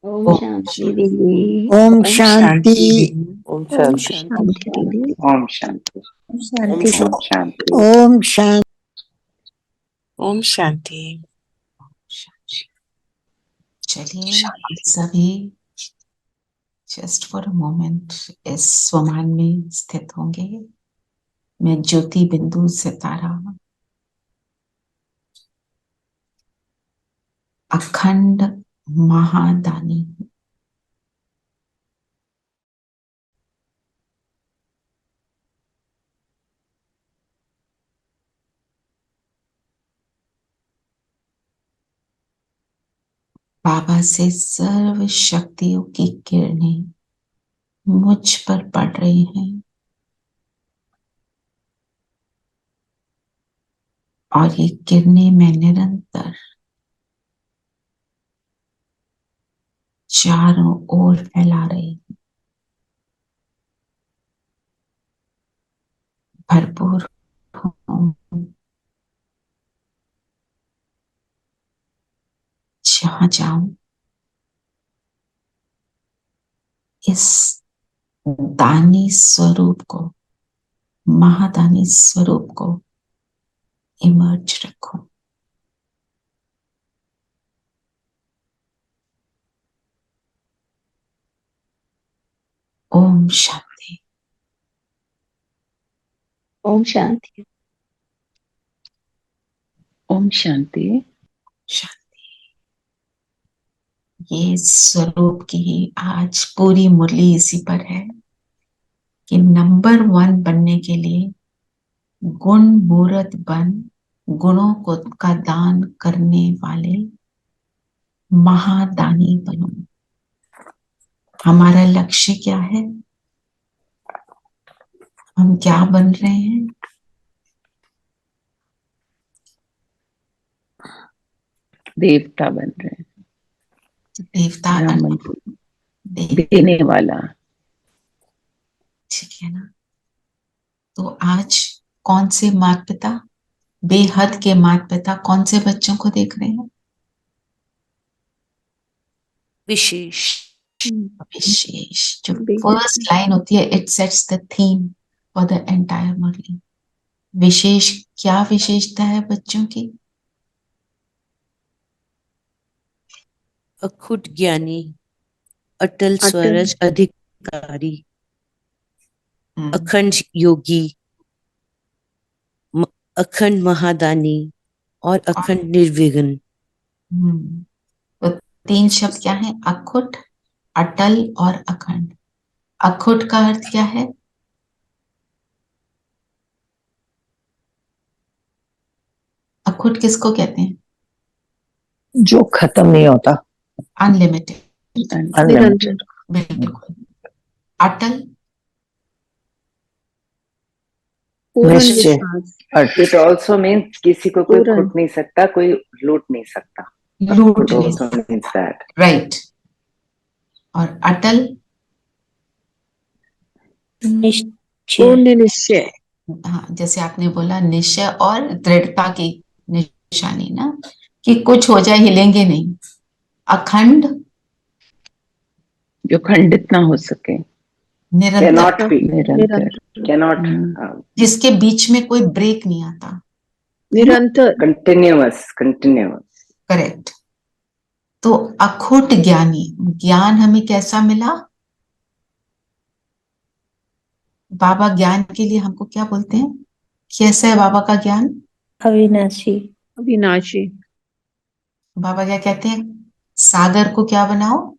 ओम शांति दीदी। ओम शांति। ओम ओम शांति। शांति दीदी। ओम शांति। शांति। ओम शांति। ओम शांति। ओम शांति। चलिए आप सभी जस्ट फॉर अ मोमेंट इस स्वमान में स्थित होंगे। मैं ज्योति बिंदु सितारा अखंड महादानी बाबा से सर्व शक्तियों की किरणें मुझ पर पड़ रही हैं और ये किरणें मैं निरंतर चारों ओर फैला रही हूं। भरपूर हूं। जहां जाऊं इस दानी स्वरूप को, महादानी स्वरूप को इमर्ज रखो। ओम शांति। ओम शांति। ओम शांति। शांति। ये स्वरूप की ही आज पूरी मुरली इसी पर है कि नंबर 1 बनने के लिए गुण मूर्त बन गुणों को का दान करने वाले महादानी बनो। हमारा लक्ष्य क्या है? हम क्या बन रहे हैं? देवता बन रहे हैं। देवता ब्राह्मण देव देने वाला। ठीक है ना? तो आज कौन से माता पिता, बेहद के माता पिता कौन से बच्चों को देख रहे हैं? विशेष। विशेष। जो फर्स्ट लाइन होती है, it sets the theme for the entire Murli. विशेष, क्या विशेषता है बच्चों की? अखुट ज्ञानी, अटल स्वरज अधिकारी, अखंड योगी, अखंड महादानी और अखंड निर्विघ्न। तो 3 शब्द क्या है? अखुट, अटल और अखंड। अखुट का अर्थ क्या है? अखुट किसको कहते हैं? जो खत्म नहीं होता। अनलिमिटेड। अनलिमिटेड। बिल्कुल। अटल, निश्चय। इट ऑल्सो मीन्स किसी को कोई खुट नहीं सकता, कोई लूट नहीं सकता। लूट नहीं सकता। राइट। और अटल, पूर्ण निश्चय। हाँ, जैसे आपने बोला निश्चय और दृढ़ता की निशानी ना, कि कुछ हो जाए हिलेंगे नहीं। अखंड, जो खंडित ना हो सके। निरंतर, कैनॉट, जिसके बीच में कोई ब्रेक नहीं आता। निरंतर, कंटिन्यूअस। करेक्ट। तो अखुट ज्ञानी, ज्ञान हमें कैसा मिला? बाबा ज्ञान के लिए हमको क्या बोलते हैं? कैसा है बाबा का ज्ञान? अविनाशी। अविनाशी। बाबा क्या कहते हैं? सागर को क्या बनाओ?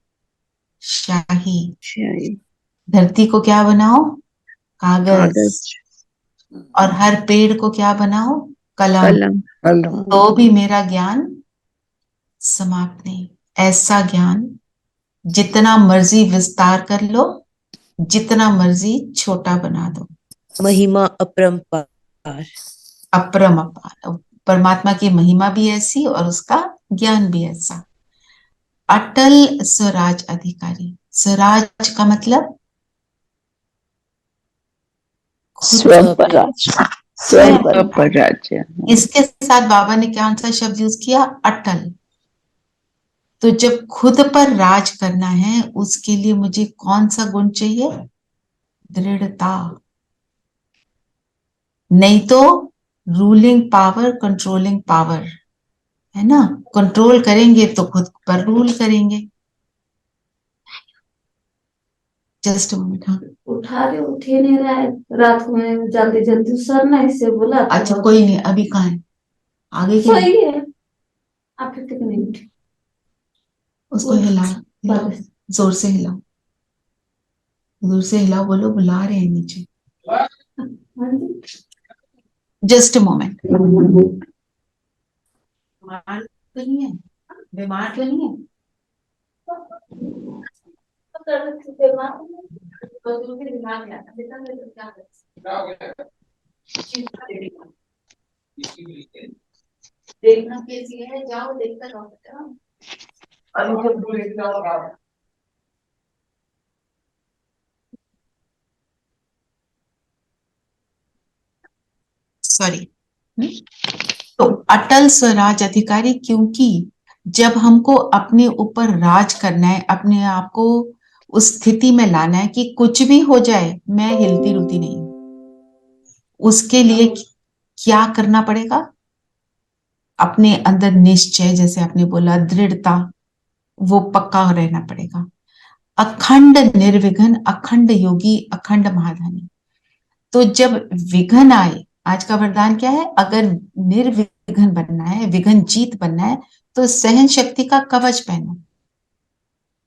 शाही। धरती को क्या बनाओ? कागज। और हर पेड़ को क्या बनाओ? कलम। तो भी मेरा ज्ञान समाप्त नहीं। ऐसा ज्ञान जितना मर्जी विस्तार कर लो, जितना मर्जी छोटा बना दो। महिमा अपरंपार। अपरंपार। परमात्मा की महिमा भी ऐसी और उसका ज्ञान भी ऐसा। अटल स्वराज अधिकारी। स्वराज का मतलब स्वराज्य। इसके साथ बाबा ने कौन सा शब्द यूज किया? अटल। तो जब खुद पर राज करना है उसके लिए मुझे कौन सा गुण चाहिए? दृढ़ता। नहीं तो रूलिंग पावर, कंट्रोलिंग पावर, है ना? कंट्रोल करेंगे तो खुद पर रूल करेंगे। Just minute. हाँ, उठा रहे उठ ही नहीं रहा है, रात को मैं जल्दी जल्दी सर ना इससे बोला। अच्छा कोई नहीं, अभी कहाँ है? आगे की सही है, आप कितने नहीं उठे? उसको हिलाओ, जोर से हिलाओ, जोर से हिलाओ, बोलो बुला रहे हैं नीचे। Just a moment. बीमार तो नहीं है? बीमार तो नहीं है? देखना कैसी है, जाओ देखकर आओ बेटा। सॉरी। तो अटल स्वराज अधिकारी, क्योंकि जब हमको अपने ऊपर राज करना है, अपने आप को उस स्थिति में लाना है कि कुछ भी हो जाए मैं हिलती डुलती नहीं, उसके लिए क्या करना पड़ेगा? अपने अंदर निश्चय, जैसे आपने बोला दृढ़ता, वो पक्का रहना पड़ेगा। अखंड निर्विघ्न, अखंड योगी, अखंड महाधानी। तो जब विघ्न आए, आज का वरदान क्या है? अगर निर्विघ्न बनना है, विघ्न जीत बनना है, तो सहन शक्ति का कवच पहनो,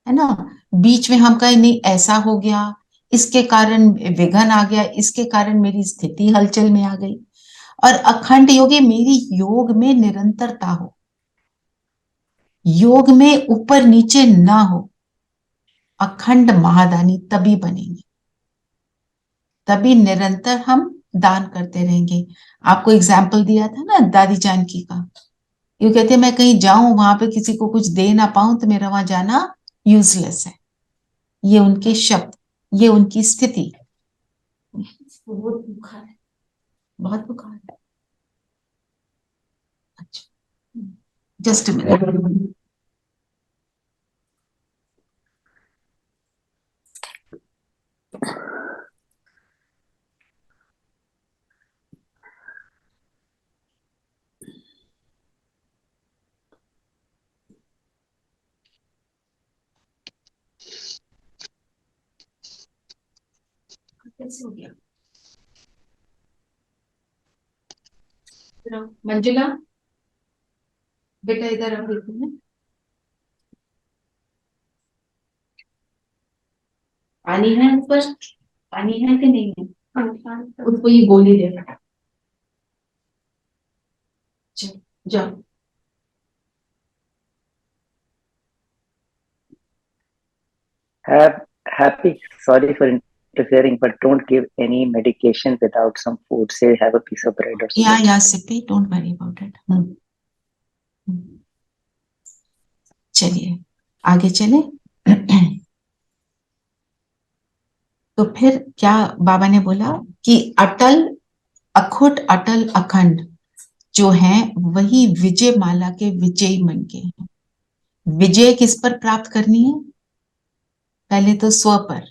है ना? बीच में हम कहें नहीं ऐसा हो गया, इसके कारण विघ्न आ गया, इसके कारण मेरी स्थिति हलचल में आ गई। और अखंड योगी, मेरी योग में निरंतरता हो, योग में ऊपर नीचे ना हो। अखंड महादानी तभी बनेंगे, तभी निरंतर हम दान करते रहेंगे। आपको एग्जाम्पल दिया था ना दादी जानकी का, ये कहते मैं कहीं जाऊं वहां पे किसी को कुछ दे ना पाऊं तो मेरा वहां जाना यूजलेस है। ये उनके शब्द, ये उनकी स्थिति। बहुत बुखार है, बहुत बुखार है। अच्छा, जस्ट अ मिनट। कैसे हो गया? मंजुला बेटा इधर आओ, देखो ना पानी है ऊपर, पानी है कि नहीं है? उसको ये गोली दे, जाओ। Happy, sorry for interfering, but don't give any medication without some food. Say, have a piece of bread or something. Yeah, Sippy, don't worry about it. चलिए आगे चले। तो फिर क्या बाबा ने बोला कि अटल, अखुट, अटल, अखंड जो है वही विजय माला के विजयी मन के हैं। विजय किस पर प्राप्त करनी है? पहले तो स्व पर,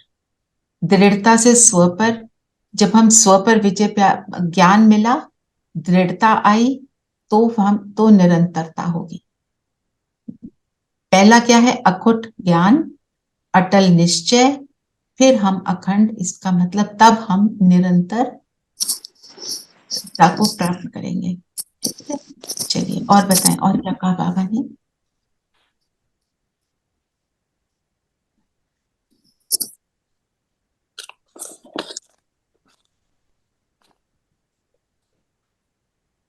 दृढ़ता से स्व पर। जब हम स्व पर विजय ज्ञान मिला, दृढ़ता आई, तो निरंतरता होगी। पहला क्या है? अखुट ज्ञान, अटल निश्चय, फिर हम अखंड। इसका मतलब तब हम निरंतरता को प्राप्त करेंगे। ठीक है, चलिए और बताएं, और क्या कहा बाबा ने?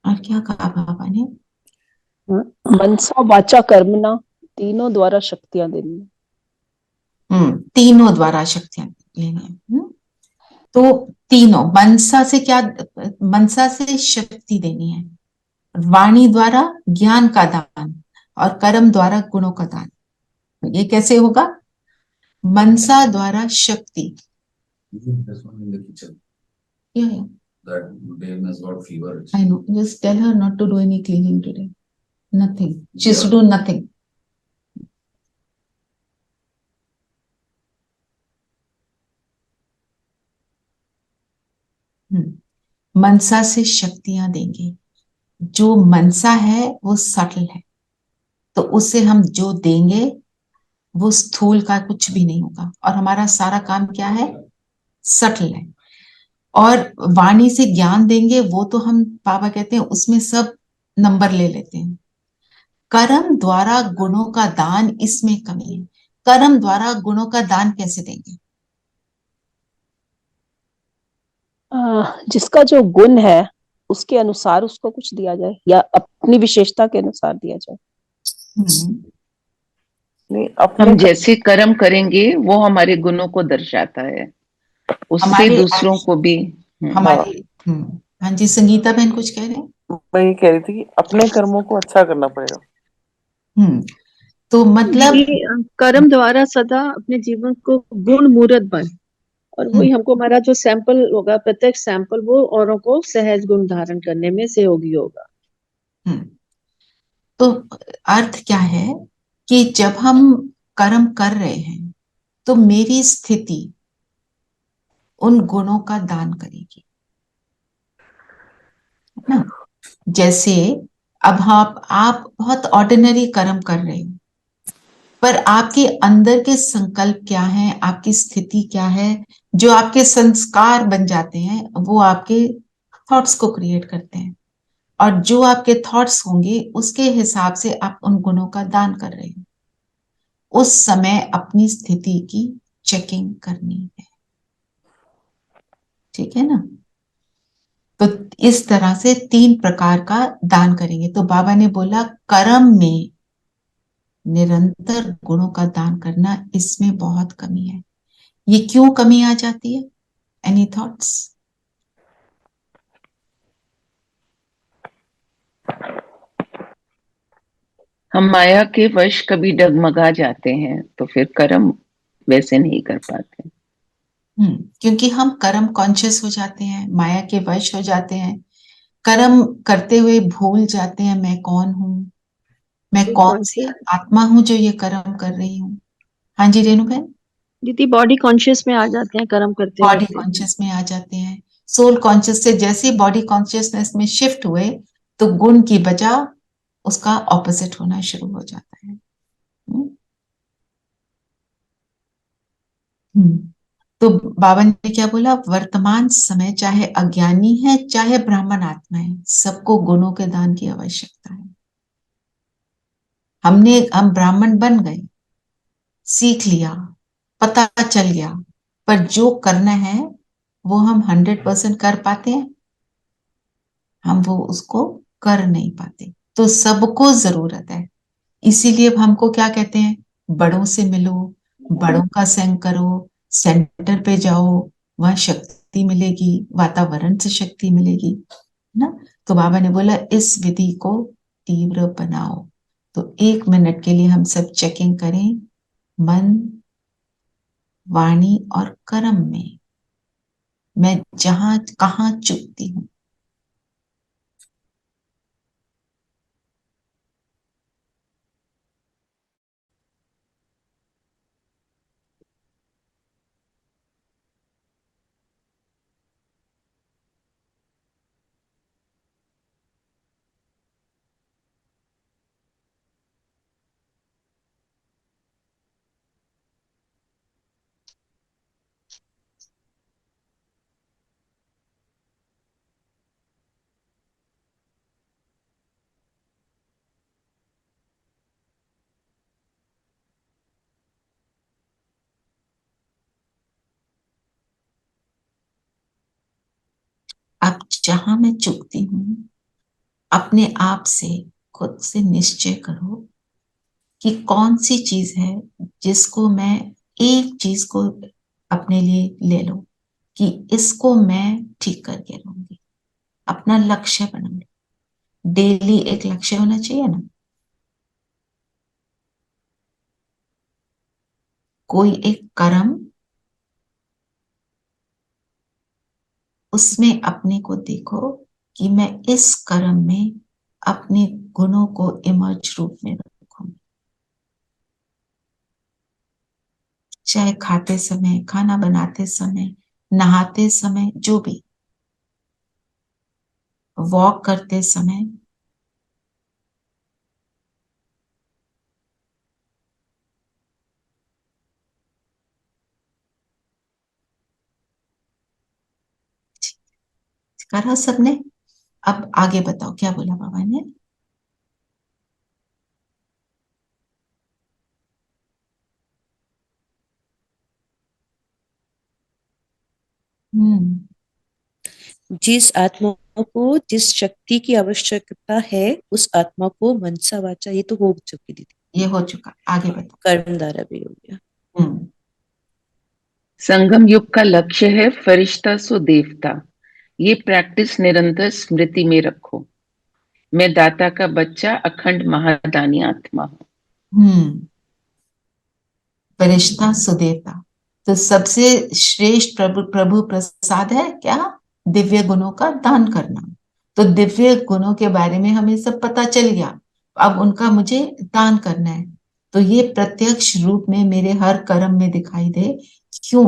और क्या कहा बाबा ने? मनसा वाचा कर्मणा तीनों द्वारा शक्तियां देनी। तीनों द्वारा शक्तियां लेनी। तो तीनों मनसा से क्या? मनसा से शक्ति देनी है, वाणी द्वारा ज्ञान का दान और कर्म द्वारा गुणों का दान। ये कैसे होगा? मनसा द्वारा शक्ति। Yeah. That Dave has got fever. I know. Just tell her not to do any cleaning today. Nothing. She has to do nothing. मनसा से शक्तियां देंगे। जो मनसा है वो सटल है, तो उससे हम जो देंगे वो स्थूल का कुछ भी नहीं होगा, और हमारा सारा काम क्या है, सटल है। और वाणी से ज्ञान देंगे, वो तो हम बाबा कहते हैं उसमें सब नंबर ले लेते हैं। कर्म द्वारा गुणों का दान, इसमें कमी है। कर्म द्वारा गुणों का दान कैसे देंगे? जिसका जो गुण है उसके अनुसार उसको कुछ दिया जाए, या अपनी विशेषता के अनुसार दिया जाए। नहीं, हम जैसे कर्म करेंगे वो हमारे गुणों को दर्शाता है, उससे दूसरों को भी। हमारे हाँ जी, संगीता बहन कुछ कह रहे हैं? मैं ये कह रही थी कि अपने कर्मों को अच्छा करना पड़ेगा। तो मतलब कर्म द्वारा सदा अपने जीवन को गुण मूर्त बन, और वही हमको हमारा जो सैंपल होगा, प्रत्यक्ष सैंपल, वो औरों को सहज गुण धारण करने में सहयोगी होगा। तो अर्थ क्या है कि जब हम कर्म कर रहे हैं तो मेरी स्थिति उन गुणों का दान करेगी ना। जैसे अब आप बहुत ऑर्डिनरी कर्म कर रहे हो, पर आपके अंदर के संकल्प क्या है, आपकी स्थिति क्या है, जो आपके संस्कार बन जाते हैं, वो आपके थॉट्स को क्रिएट करते हैं, और जो आपके थॉट्स होंगे उसके हिसाब से आप उन गुणों का दान कर रहे हो। उस समय अपनी स्थिति की चेकिंग करनी है, ठीक है ना। तो इस तरह से 3 प्रकार का दान करेंगे। तो बाबा ने बोला कर्म में निरंतर गुणों का दान करना, इसमें बहुत कमी है। ये क्यों कमी आ जाती है? Any thoughts? हम माया के वश कभी डगमगा जाते हैं, तो फिर कर्म वैसे नहीं कर पाते। क्योंकि हम कर्म कॉन्शियस हो जाते हैं, माया के वश हो जाते हैं, कर्म करते हुए भूल जाते हैं मैं कौन हूं, मैं कौन सी आत्मा हूं जो ये कर्म कर रही हूँ। हाँ जी रेणु बहन? दीदी बॉडी कॉन्शियस में आ जाते हैं कर्म करते बॉडी कॉन्शियस में आ जाते हैं। सोल कॉन्शियस से जैसे बॉडी कॉन्शियसनेस में शिफ्ट हुए, तो गुण की बजाय उसका ऑपोजिट होना शुरू हो जाता है। तो बाबा ने क्या बोला, वर्तमान समय चाहे अज्ञानी है चाहे ब्राह्मण आत्मा है, सबको गुणों के दान की आवश्यकता है। हम ब्राह्मण बन गए, सीख लिया, पता चल गया, पर जो करना है वो हम 100% कर पाते हैं? हम वो उसको कर नहीं पाते। तो सबको जरूरत है। इसीलिए अब हमको क्या कहते हैं, बड़ों से मिलो, बड़ों का संग करो, सेंटर पे जाओ, वहां शक्ति मिलेगी, वातावरण से शक्ति मिलेगी ना। तो बाबा ने बोला इस विधि को तीव्र बनाओ। तो 1 मिनट के लिए हम सब चेकिंग करें, मन, वाणी और कर्म में मैं जहां कहां चुकती हूं। अब जहां मैं चुकती हूं, अपने आप से खुद से निश्चय करो कि कौन सी चीज है जिसको मैं, एक चीज को अपने लिए ले लो कि इसको मैं ठीक करके रहूंगी। अपना लक्ष्य बना लो। डेली एक लक्ष्य होना चाहिए ना। कोई एक कर्म, उसमें अपने को देखो कि मैं इस कर्म में अपने गुणों को इमर्ज रूप में रखूंगी। चाहे खाते समय, खाना बनाते समय, नहाते समय, जो भी। वॉक करते समय, करा सबने? अब आगे बताओ क्या बोला बाबा ने। जिस आत्मा को जिस शक्ति की आवश्यकता है उस आत्मा को मनसा वाचा, ये तो हो चुकी दीदी, ये हो चुका, आगे बताओ। कर्म द्वारा भी हो गया। संगम युग का लक्ष्य है फरिश्ता सो देवता। ये प्रैक्टिस निरंतर स्मृति में रखो। मैं दाता का बच्चा अखंड महादानी आत्मा हूँ। फरिश्ता सुदेवता, तो सबसे श्रेष्ठ प्रभु प्रसाद है क्या? दिव्य गुणों का दान करना। तो दिव्य गुणों के बारे में हमें सब पता चल गया, अब उनका मुझे दान करना है। तो ये प्रत्यक्ष रूप में मेरे हर कर्म में दिखाई दे। क्यों?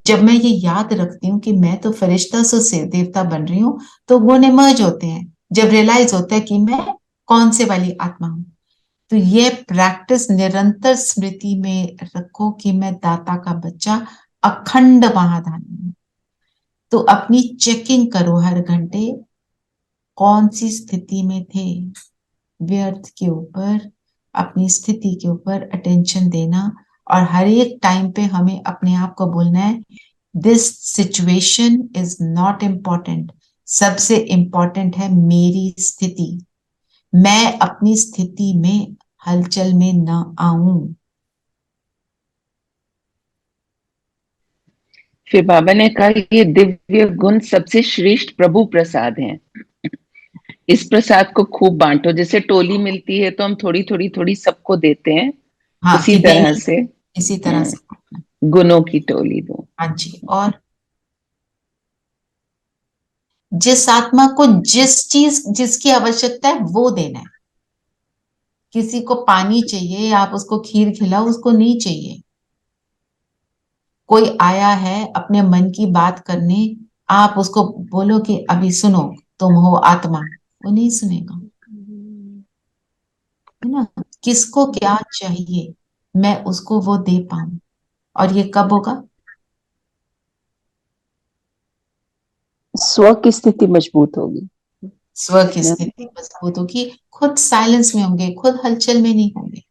जब मैं ये याद रखती हूँ कि मैं तो फरिश्ता से देवता बन रही हूँ, तो गुण इमर्ज होते हैं। जब रियलाइज होता है कि मैं कौन से वाली आत्मा हूँ, तो ये प्रैक्टिस निरंतर स्मृति में रखो कि मैं दाता का बच्चा अखंड महादानी हूं। तो अपनी चेकिंग करो हर घंटे, कौन सी स्थिति में थे। व्यर्थ के ऊपर, अपनी स्थिति के ऊपर अटेंशन देना, और हर एक टाइम पे हमें अपने आप को बोलना है, this situation is not important, सबसे इंपॉर्टेंट है मेरी स्थिति। मैं अपनी स्थिति में हलचल में न आऊं। फिर बाबा ने कहा ये दिव्य गुण सबसे श्रेष्ठ प्रभु प्रसाद हैं। इस प्रसाद को खूब बांटो। जैसे टोली मिलती है तो हम थोड़ी थोड़ी थोड़ी सबको देते हैं, हाँ, उसी तरह से इसी तरह से गुणों की टोली दो। हाँ जी। और जिस आत्मा को जिस चीज जिसकी आवश्यकता है वो देना है। किसी को पानी चाहिए, आप उसको खीर खिलाओ, उसको नहीं चाहिए। कोई आया है अपने मन की बात करने, आप उसको बोलो कि अभी सुनो, तुम हो आत्मा, वो नहीं सुनेगा, है ना। किसको क्या चाहिए, मैं उसको वो दे पाऊं। और ये कब होगा? स्व की स्थिति मजबूत होगी। स्व की स्थिति मजबूत होगी, खुद साइलेंस में होंगे, खुद हलचल में नहीं होंगे।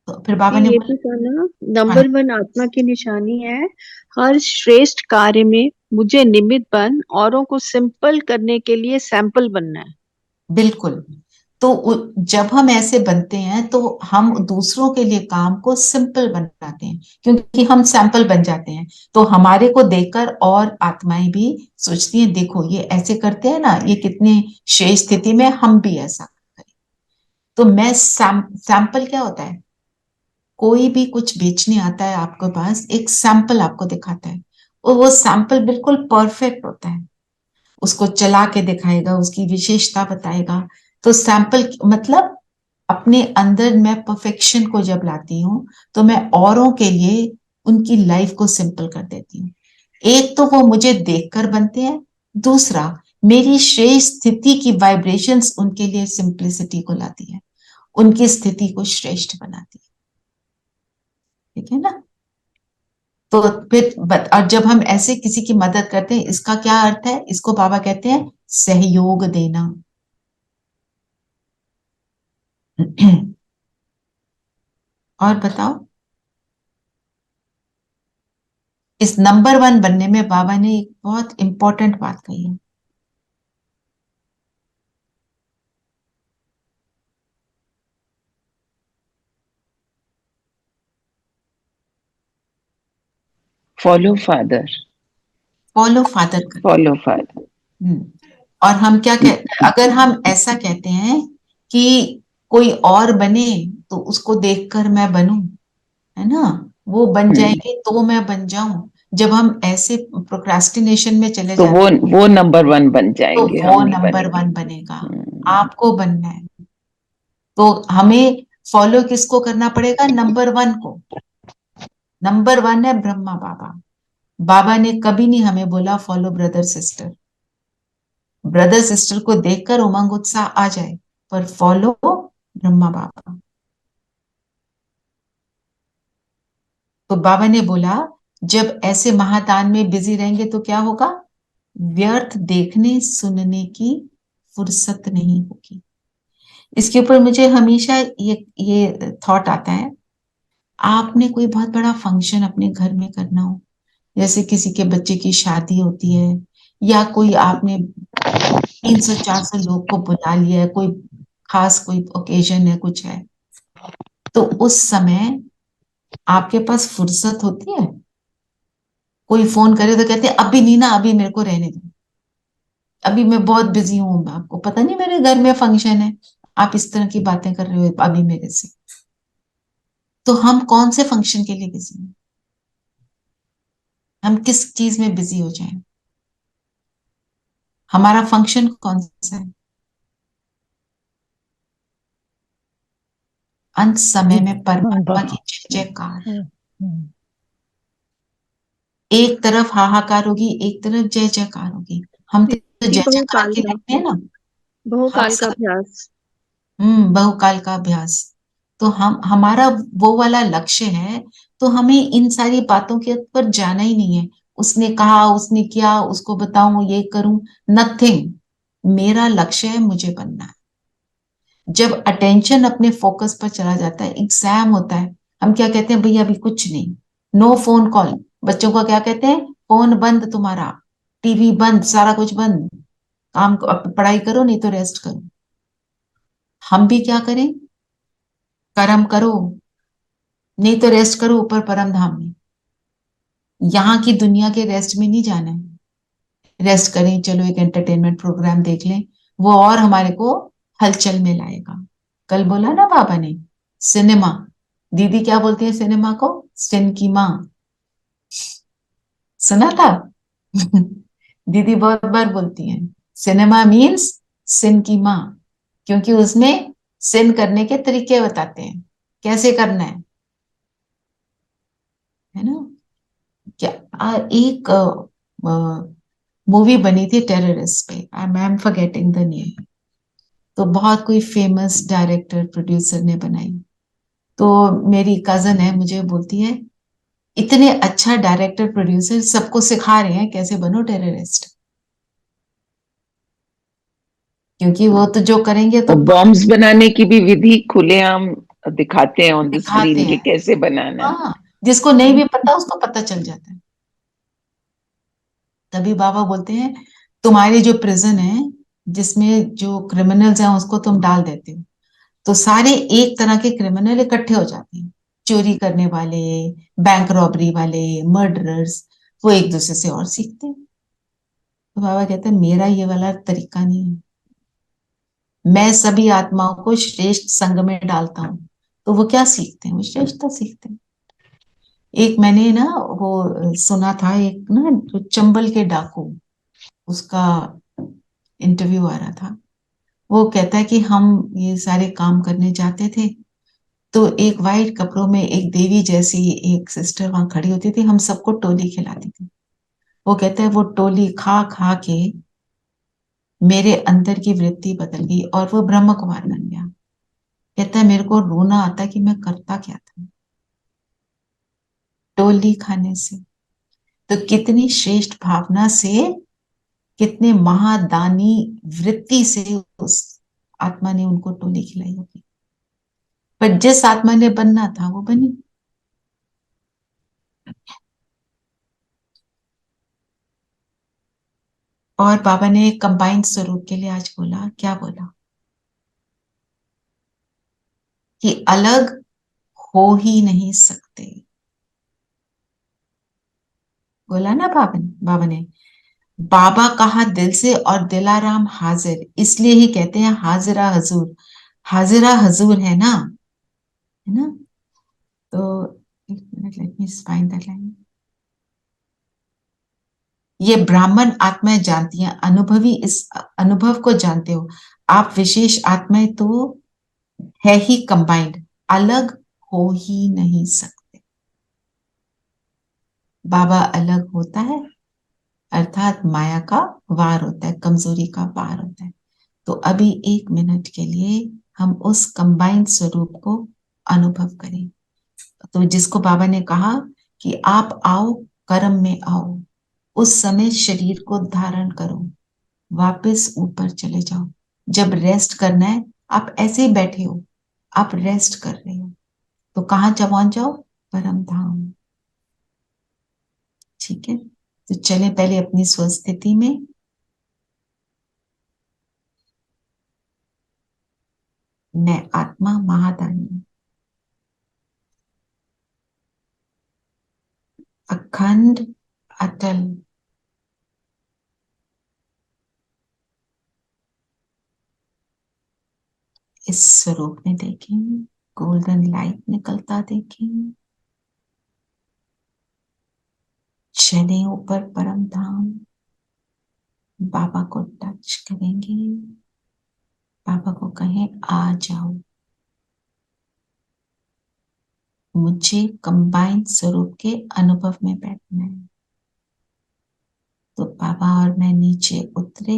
तो फिर बाबा ने ये बोला, भी कहना, नंबर 1 आत्मा की निशानी है, हर श्रेष्ठ कार्य में मुझे निमित्त बन औरों को सिंपल करने के लिए सैंपल बनना है। बिल्कुल। तो जब हम ऐसे बनते हैं तो हम दूसरों के लिए काम को सिंपल बनाते हैं, क्योंकि हम सैंपल बन जाते हैं। तो हमारे को देखकर और आत्माएं भी सोचती हैं, देखो ये ऐसे करते हैं ना, ये कितने श्रेष्ठ स्थिति में, हम भी ऐसा करें। तो मैं सैंपल क्या होता है? कोई भी कुछ बेचने आता है आपके पास, एक सैंपल आपको दिखाता है, और वो सैंपल बिल्कुल परफेक्ट होता है, उसको चला के दिखाएगा, उसकी विशेषता बताएगा। तो सैंपल मतलब अपने अंदर मैं परफेक्शन को जब लाती हूँ, तो मैं औरों के लिए उनकी लाइफ को सिंपल कर देती हूँ। एक तो वो मुझे देखकर बनते हैं, दूसरा मेरी श्रेष्ठ स्थिति की वाइब्रेशंस उनके लिए सिंप्लिसिटी को लाती है, उनकी स्थिति को श्रेष्ठ बनाती है। ठीक है ना। तो फिर और जब हम ऐसे किसी की मदद करते हैं, इसका क्या अर्थ है? इसको बाबा कहते हैं सहयोग देना। और बताओ, इस नंबर 1 बनने में बाबा ने एक बहुत इंपॉर्टेंट बात कही है। फॉलो फादर, फॉलो फादर कर। Follow father. और हम क्या कहते हैं, अगर हम ऐसा कहते हैं कि कोई और बने तो उसको देखकर मैं बनूं, है ना, वो बन जाएंगे तो मैं बन जाऊं। जब हम ऐसे प्रोक्रास्टिनेशन में चले तो जाते हैं, वो नंबर 1 बन तो जाएंगे, वो हम नहीं नंबर बनेंगे। 1 बनेगा। आपको बनना है, तो हमें फॉलो किसको करना पड़ेगा? नंबर 1 को। नंबर 1 है ब्रह्मा बाबा, बाबा ने कभी नहीं हमें बोला follow brother sister. Brother sister को देखकर उमंग उत्साह आ जाए, पर फॉलो ब्रह्मा बाबा। तो बाबा ने बोला जब ऐसे महादान में बिजी रहेंगे तो क्या होगा? व्यर्थ देखने सुनने की फुर्सत नहीं होगी। इसके ऊपर मुझे हमेशा ये थॉट आता है, आपने कोई बहुत बड़ा फंक्शन अपने घर में करना हो, जैसे किसी के बच्चे की शादी होती है, या कोई आपने 300-400 लोग को बुला लिया है, कोई खास कोई ओकेजन है, कुछ है, तो उस समय आपके पास फुर्सत होती है? कोई फोन करे तो कहते हैं अभी नहीं ना, अभी मेरे को रहने दो, अभी मैं बहुत बिजी हूं, आपको पता नहीं मेरे घर में फंक्शन है, आप इस तरह की बातें कर रहे हो अभी मेरे से। तो हम कौन से फंक्शन के लिए बिजी हैं? हम किस चीज में बिजी हो जाएं? हमारा फंक्शन कौन सा है? अंत समय में परमात्मा की जय जयकार। एक तरफ हाहाकार होगी, एक तरफ जय जयकार होगी। हम तो जय जयकार बहुकाल के का लगते हैं ना। बहुकाल का अभ्यास। बहुकाल का अभ्यास। तो हम हमारा वो वाला लक्ष्य है, तो हमें इन सारी बातों के ऊपर जाना ही नहीं है। उसने कहा, उसने किया, उसको बताऊं, ये करूं, नथिंग। मेरा लक्ष्य है मुझे बनना है। जब अटेंशन अपने फोकस पर चला जाता है, एग्जाम होता है, हम क्या कहते हैं, भैया अभी कुछ नहीं, नो फोन कॉल। बच्चों को क्या कहते हैं? फोन बंद तुम्हारा, टीवी बंद, सारा कुछ बंद, काम पढ़ाई करो नहीं तो रेस्ट करो। हम भी क्या करें? कर्म करो नहीं तो रेस्ट करो ऊपर परम धाम में। यहाँ की दुनिया के रेस्ट में नहीं जाना है। रेस्ट करें, चलो एक एंटरटेनमेंट प्रोग्राम देख लें, वो और हमारे को हलचल में लाएगा। कल बोला ना बाबा ने, सिनेमा। दीदी क्या बोलती है सिनेमा को? सिन की माँ। सुना था? दीदी बहुत बार बोलती हैं सिनेमा मीन्स सिन की माँ, क्योंकि उसमें सिन करने के तरीके बताते हैं, कैसे करना है ना। क्या एक मूवी बनी थी टेररिस्ट पे, I am forgetting the name. तो बहुत कोई फेमस डायरेक्टर प्रोड्यूसर ने बनाई। तो मेरी कजन है, मुझे बोलती है इतने अच्छा डायरेक्टर प्रोड्यूसर सबको सिखा रहे हैं कैसे बनो टेररिस्ट, क्योंकि वो तो जो करेंगे तो बॉम्ब्स बनाने की भी विधि खुलेआम दिखाते हैं ऑन द दिखाते स्क्रीन कि हैं। कैसे बनाना है। हाँ, जिसको नहीं भी पता उसको पता चल जाता है। तभी बाबा बोलते हैं तुम्हारी जो प्रिजन है, जिसमें जो क्रिमिनल्स हैं उसको तुम डाल देते हो, तो सारे एक तरह के क्रिमिनल इकट्ठे हो जाते हैं, चोरी करने वाले, बैंक रॉबरी वाले, मर्डरर्स, वो एक दूसरे से और सीखते हैं। तो बाबा कहते हैं मेरा ये वाला तरीका नहीं है, मैं सभी आत्माओं को श्रेष्ठ संग में डालता हूं। तो वो क्या सीखते हैं? वो श्रेष्ठता सीखते हैं। एक मैंने ना वो सुना था, एक ना जो चंबल के डाकू, उसका इंटरव्यू आ रहा था। वो कहता है कि हम ये सारे काम करने जाते थे, तो एक वाइट कपड़ों में एक देवी जैसी एक सिस्टर वहां खड़ी होती थी, हम सबको टोली खिलाती थी। वो कहता है वो टोली खा खा के मेरे अंदर की वृत्ति बदल गई और वो ब्रह्म कुमार बन गया। कहता है मेरे को रोना आता कि मैं करता क्या था टोली खाने से। तो कितनी श्रेष्ठ भावना से, कितने महादानी वृत्ति से उस आत्मा ने उनको टोली खिलाई होगी, पर जिस आत्मा ने बनना था वो बनी। और बाबा ने कंबाइंड स्वरूप के लिए आज बोला, क्या बोला? कि अलग हो ही नहीं सकते। बोला ना बाबा ने, बाबा कहा दिल से और दिलाराम हाजिर, इसलिए ही कहते हैं हाजिरा हजूर। हाजिरा हजूर है ना, है ना। तो एक minute, let me find that line. ये ब्राह्मण आत्माएं जानती हैं, अनुभवी इस अनुभव को जानते हो। आप विशेष आत्माएं तो है ही कंबाइंड, अलग हो ही नहीं सकते। बाबा अलग होता है, अर्थात माया का वार होता है, कमजोरी का वार होता है। तो अभी 1 मिनट के लिए हम उस कंबाइंड स्वरूप को अनुभव करें। तो जिसको बाबा ने कहा कि आप आओ, कर्म में आओ, उस समय शरीर को धारण करो, वापस ऊपर चले जाओ। जब रेस्ट करना है, आप ऐसे ही बैठे हो, आप रेस्ट कर रहे हो, तो कहाँ पहुंच जाओ? परम धाम। ठीक है, तो चले पहले अपनी स्वस्थिति में। मैं आत्मा महादानी, अखंड, अटल, इस स्वरूप में देखें, गोल्डन लाइट निकलता देखें। चले ऊपर परम धाम, बाबा को टच करेंगे, बाबा को कहें आ जाओ। मुझे कंबाइंड स्वरूप के अनुभव में बैठना है। तो बाबा और मैं नीचे उतरे,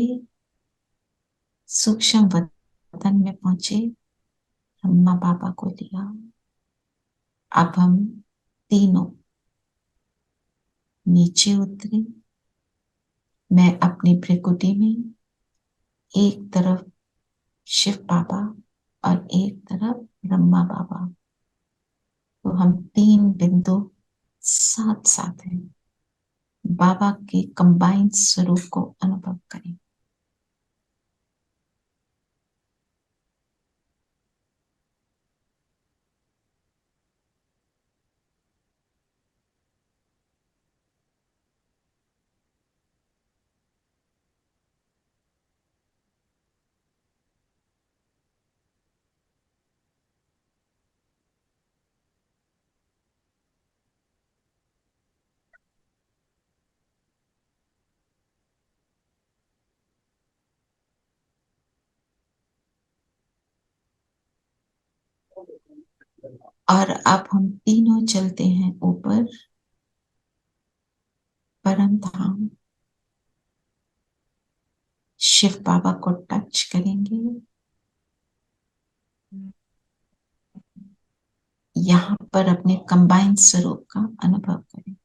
सूक्ष्म वतन में पहुंचे, ब्रह्मा बाबा को लिया। अब हम तीनों नीचे उतरे। मैं अपनी भ्रिकुटी में एक तरफ शिव बाबा और एक तरफ ब्रह्मा बाबा, तो हम 3 बिंदु साथ साथ हैं। बाबा के कंबाइंड स्वरूप को अनुभव करें। और अब हम तीनों चलते हैं ऊपर परम धाम। शिव बाबा को टच करेंगे। यहाँ पर अपने कंबाइंड स्वरूप का अनुभव करें।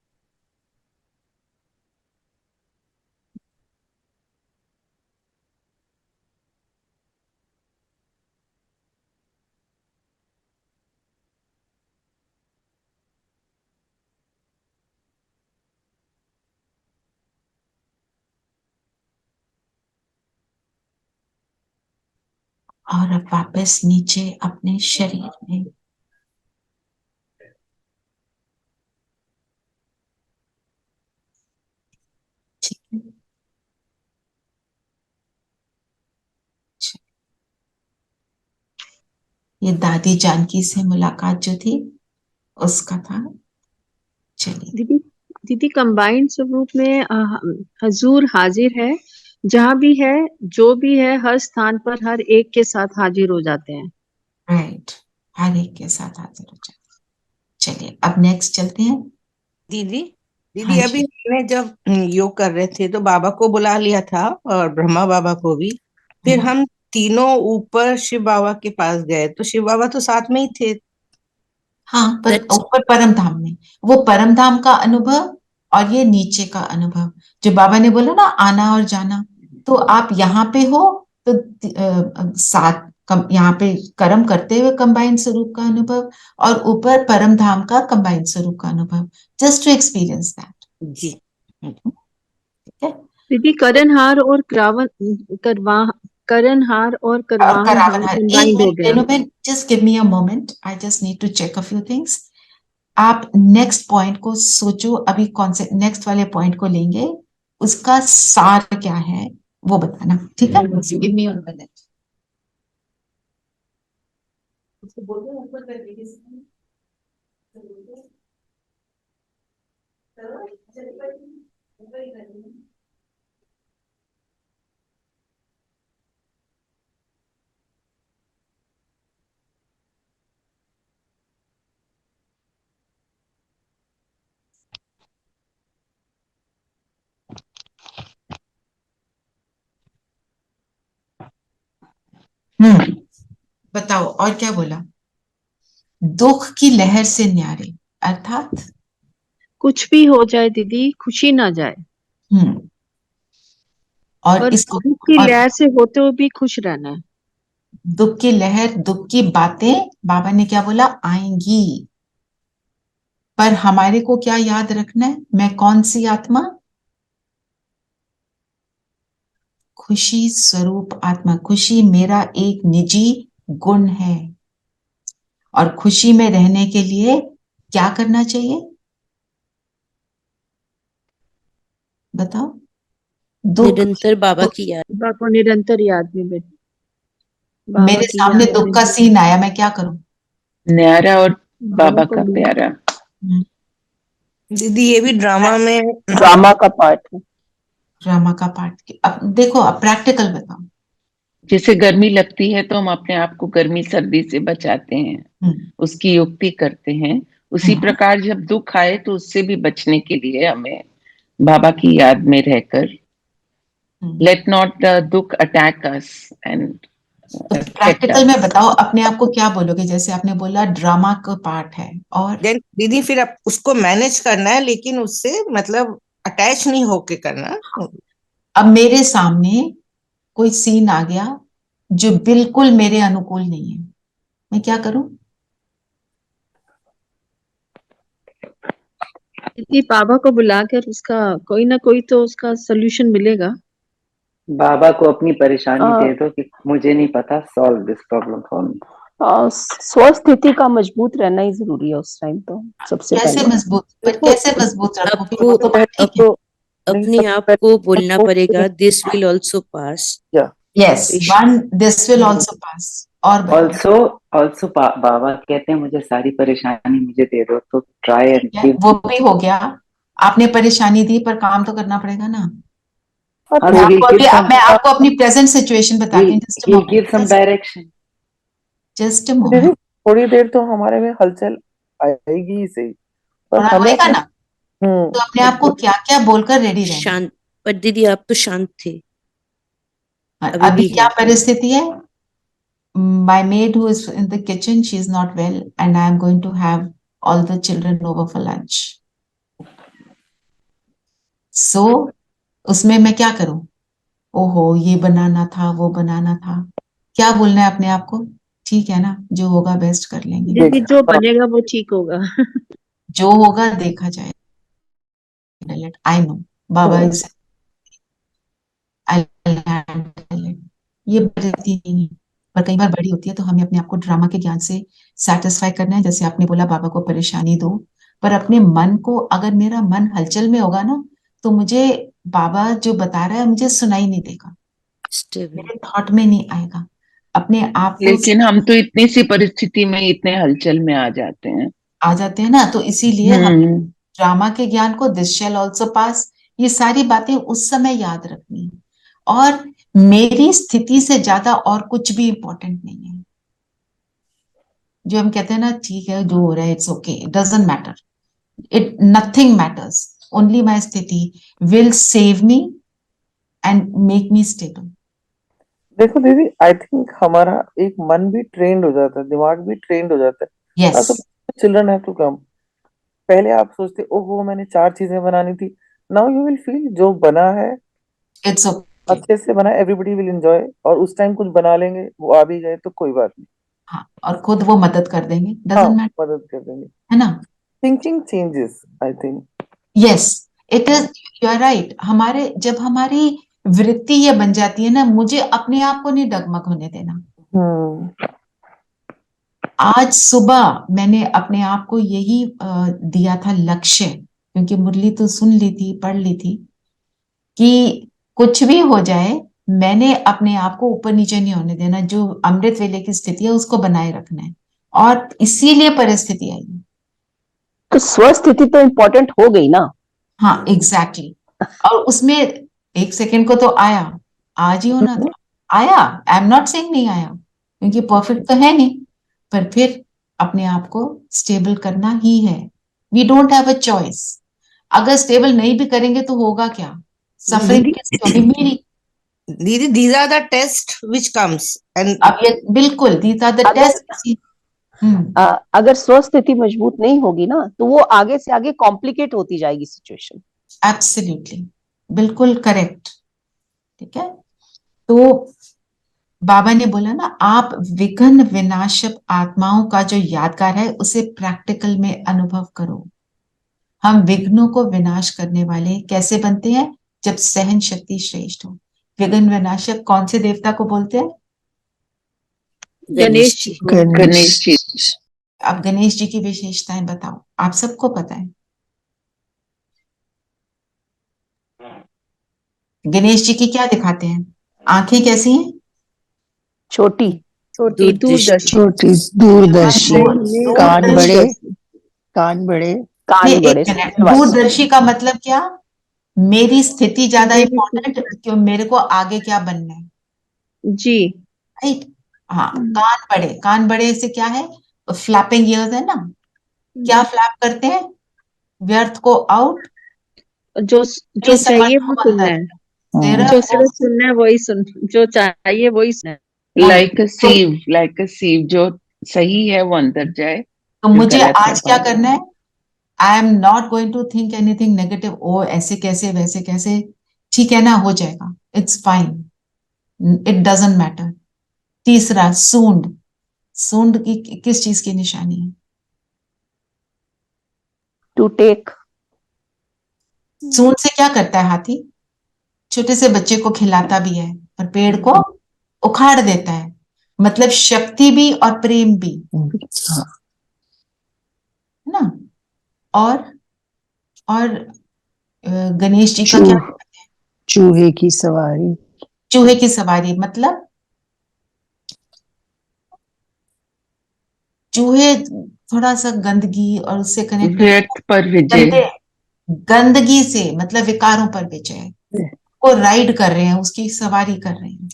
और अब वापस नीचे अपने शरीर में। ठीक है, ये दादी जानकी से मुलाकात जो थी उसका था। चलिए दीदी, दीदी कंबाइंड स्वरूप में हजूर हाजिर है, जहाँ भी है, जो भी है, हर स्थान पर हर एक के साथ हाजिर हो जाते हैं। राइट, हर एक के साथ हाजिर हो जाए। चलिए अब नेक्स्ट चलते हैं। दीदी हाँ दीदी अभी जी, हमने जब योग कर रहे थे तो बाबा को बुला लिया था और ब्रह्मा बाबा को भी। फिर हम तीनों ऊपर शिव बाबा के पास गए तो शिव बाबा तो साथ में ही थे। हाँ, पर That's ऊपर परम धाम में वो परम धाम का अनुभव और ये नीचे का अनुभव, जो बाबा ने बोला ना आना और जाना, तो आप यहाँ पे हो तो साथ यहाँ पे कर्म करते हुए कंबाइंड स्वरूप का अनुभव और ऊपर परम धाम का कंबाइंड स्वरूप का अनुभव, जस्ट टू एक्सपीरियंस दैट। जी। ठीक है, दीदी करणहार और करणहार और और करवाहन करावन धाम हर एक कंबाइंड हो मिनट गया। रेणु बहन, just give me a moment, I just need to check a few things. आप नेक्स्ट पॉइंट को सोचो, अभी कौन से नेक्स्ट वाले पॉइंट को लेंगे, उसका सार क्या है वो बताना। ठीक है, गिव मी 1 मिनट। बताओ और क्या बोला? दुख की लहर से न्यारे, अर्थात कुछ भी हो जाए दीदी, खुशी ना जाए, और और इसको दुख की और लहर से होते हुए भी खुश रहना है। दुख की लहर, दुख की बातें बाबा ने क्या बोला? आएंगी, पर हमारे को क्या याद रखना है? मैं कौन सी आत्मा? खुशी स्वरूप आत्मा। खुशी मेरा एक निजी गुण है, और खुशी में रहने के लिए क्या करना चाहिए? बताओ। दुख निरंतर बाबा दुख- की याद। बाबा को निरंतर याद में बैठ, बाबा मेरे की सामने याद दुख में। का सीन आया, मैं क्या करूं? न्यारा और बाबा को का भी- प्यारा। दीदी ये भी ड्रामा में ड्रामा का पार्ट है। ड्रामा का पार्ट। अब देखो, अब प्रैक्टिकल बताओ। जैसे गर्मी लगती है तो हम अपने आप को गर्मी सर्दी से बचाते हैं, हम्म, उसकी युक्ति करते हैं। उसी हम्म, प्रकार जब दुख आए तो उससे भी बचने के लिए हमें बाबा की याद में रहकर लेट नॉट दुख अटैक अस एंड तो प्रैक्टिकल में बताओ, अपने आप को क्या बोलोगे? जैसे आपने बोला ड्रामा का पार्ट है, और देन दीदी फिर आप उसको मैनेज करना है, लेकिन उससे मतलब अटैच नहीं होके करना। अब मेरे सामने कोई सीन आ गया जो बिल्कुल मेरे अनुकूल नहीं है, मैं क्या करूं? दीदी बाबा को बुलाकर उसका कोई ना कोई तो उसका सोल्यूशन मिलेगा। बाबा को अपनी परेशानी आ, दे दो कि मुझे नहीं पता, solve this problem for me. स्वस्थिति का मजबूत रहना ही जरूरी है उस टाइम, तो सबसे कैसे पहले। मजबूत? पर देखो, कैसे मजबूत रखोगे? आपको वो तो बात ठीक है। अपने आप को बोलना पड़ेगा, this will also pass. Yes, one this will also pass. और बताओ। ऑल्सो बाबा कहते हैं मुझे सारी परेशानी मुझे दे दो, तो ट्राई एंड ठीक है, वो भी हो गया। आपने परेशानी दी, पर काम तो करना पड़ेगा ना। मैं आपको अपनी प्रेजेंट सिचुएशन बताती हूँ। Just he'll give some direction. Just a दीदी मोमेंट। थोड़ी देर तो हमारे में हलचल आएगी ही सही, पर थोड़ा हमें होएगा ना, तो अपने आप को क्या क्या बोलकर रेडी रहना। शांत। पर दीदी आप तो शांत थे, अभी अभी भी क्या है। परिस्थिति है? My maid who is in the kitchen, she is not well, and I am going to have all the children over for lunch. So, उसमें मैं क्या करूं? ओहो, ये बनाना था, वो बनाना था। क्या बोलना है अपने आप को? ठीक है ना, जो होगा बेस्ट कर लेंगे। दीदी जो बनेगा वो ठीक होगा। जो होगा देखा जाए। आई नो बाबा इज ये बड़ी नहीं है, पर कई बार बड़ी होती है, तो हमें अपने आप को ड्रामा के ज्ञान से सेटिस्फाई करना है। जैसे आपने बोला बाबा को परेशानी दो, पर अपने मन को, अगर मेरा मन हलचल में होगा ना, तो मुझे बाबा जो बता रहा है मुझे सुनाई नहीं देगा, मेरे थॉट में नहीं आएगा। अपने आप को लेकिन हम तो इतनी सी परिस्थिति में इतने हलचल में आ जाते हैं। आ जाते हैं ना, तो इसीलिए हम ड्रामा के ज्ञान को, दिस शैल ऑल्सो पास, ये सारी बातें उस समय याद रखनी है। और मेरी स्थिति से ज्यादा और कुछ भी इंपॉर्टेंट नहीं है। जो हम कहते हैं ना, ठीक है जो हो रहा है, it's okay, it doesn't matter, it nothing matters, only my sthiti will save me and make me stable. देखो दीदी, आई थिंक हमारा एक मन भी ट्रेंड हो जाता है, दिमाग भी ट्रेंड हो जाता है। Yes, children have to come. पहले आप सोचते ओहो मैंने 4 चीजें बनानी थी, नाउ यू विल फील जो बना है इट्स ओके, अच्छे से बना, एवरीबडी विल एंजॉय, और उस टाइम कुछ बना लेंगे, वो आ भी जाए तो कोई बात नहीं। हाँ, और खुद वो मदद कर देंगे, हाँ, डजंट मैटर, मदद कर देंगे, है ना। Thinking changes I think. Yes, it is, you are right. हमारे जब हमारी वृत्ति ये बन जाती है ना, मुझे अपने आप को नहीं डगमग होने देना। आज सुबह मैंने अपने आप को यही दिया था लक्ष्य, क्योंकि मुरली तो सुन ली थी, पढ़ ली थी, कि कुछ भी हो जाए मैंने अपने आप को ऊपर नीचे नहीं होने देना, जो अमृत वेले की स्थिति है उसको बनाए रखना है, और इसीलिए परिस्थिति आई। तो स्वस्थिति तो इम्पोर्टेंट हो गई ना। हाँ, एग्जैक्टली। और उसमें 1 सेकेंड को तो आया, आज ही होना था, आया। आई एम नॉट सेइंग नहीं आया, क्योंकि परफेक्ट तो है नहीं, पर फिर अपने आप को स्टेबल करना ही है। We don't have a choice. अगर स्टेबल नहीं भी करेंगे तो होगा क्या? सफरिंग किसकी होगी? मेरी। दीदी these are the test which comes and अब ये बिल्कुल these are the अगर tests. अगर स्वस्थिति मजबूत नहीं होगी ना तो वो आगे से आगे कॉम्प्लिकेट होती जाएगी सिचुएशन। एब्सोल्युटली, बिल्कुल करेक्ट। ठीक है, तो बाबा ने बोला ना, आप विघ्न विनाशक आत्माओं का जो यादगार है उसे प्रैक्टिकल में अनुभव करो। हम विघ्नों को विनाश करने वाले कैसे बनते हैं? जब सहन शक्ति श्रेष्ठ हो। विघ्न विनाशक कौन से देवता को बोलते हैं? गणेश जी को। गणेश जी। अब गणेश जी की विशेषताएं बताओ, आप सबको पता है। गणेश जी की क्या दिखाते हैं? आंखें कैसी हैं? छोटी, छोटी, दूरदर्शी। छोटी, दूरदर्शी, कान बड़े, दूरदर्शी। कान बड़े। कान नहीं, बड़े, एक मिनट, दूरदर्शी का मतलब क्या? मेरी स्थिति ज्यादा मेरी इम्पोर्टेंट क्यों, मेरे को आगे क्या बनना है, जी। राइट? हाँ, कान बड़े से क्या है? फ्लैपिंग ईयर्स है ना। क्या फ्लैप करते हैं? व्यर्थ को आउट, जो चाहिए वो सुनना है, जो सिर्फ सुनना है वही सुन, जो चाहिए वही सुनना है। लाइक अ सीव, जो सही है वो अंदर जाए। तो मुझे आज क्या करना है? I am not going to think anything negative. ओ ऐसे कैसे, वैसे कैसे, ठीक है ना, हो जाएगा, it's fine, it doesn't matter. तीसरा, सूंड। सूंड की किस चीज की निशानी है? To take. सूंड से क्या करता है हाथी? छोटे से बच्चे को खिलाता भी है और पेड़ को उखाड़ देता है। मतलब शक्ति भी और प्रेम भी, है ना। और गणेश जी का क्या? चूहे की सवारी। चूहे की सवारी मतलब चूहे थोड़ा सा गंदगी और उससे कनेक्ट, व्यर्थ पर विजय। गंदगी से मतलब विकारों पर विजय को राइड कर रहे हैं, उसकी सवारी कर रहे हैं।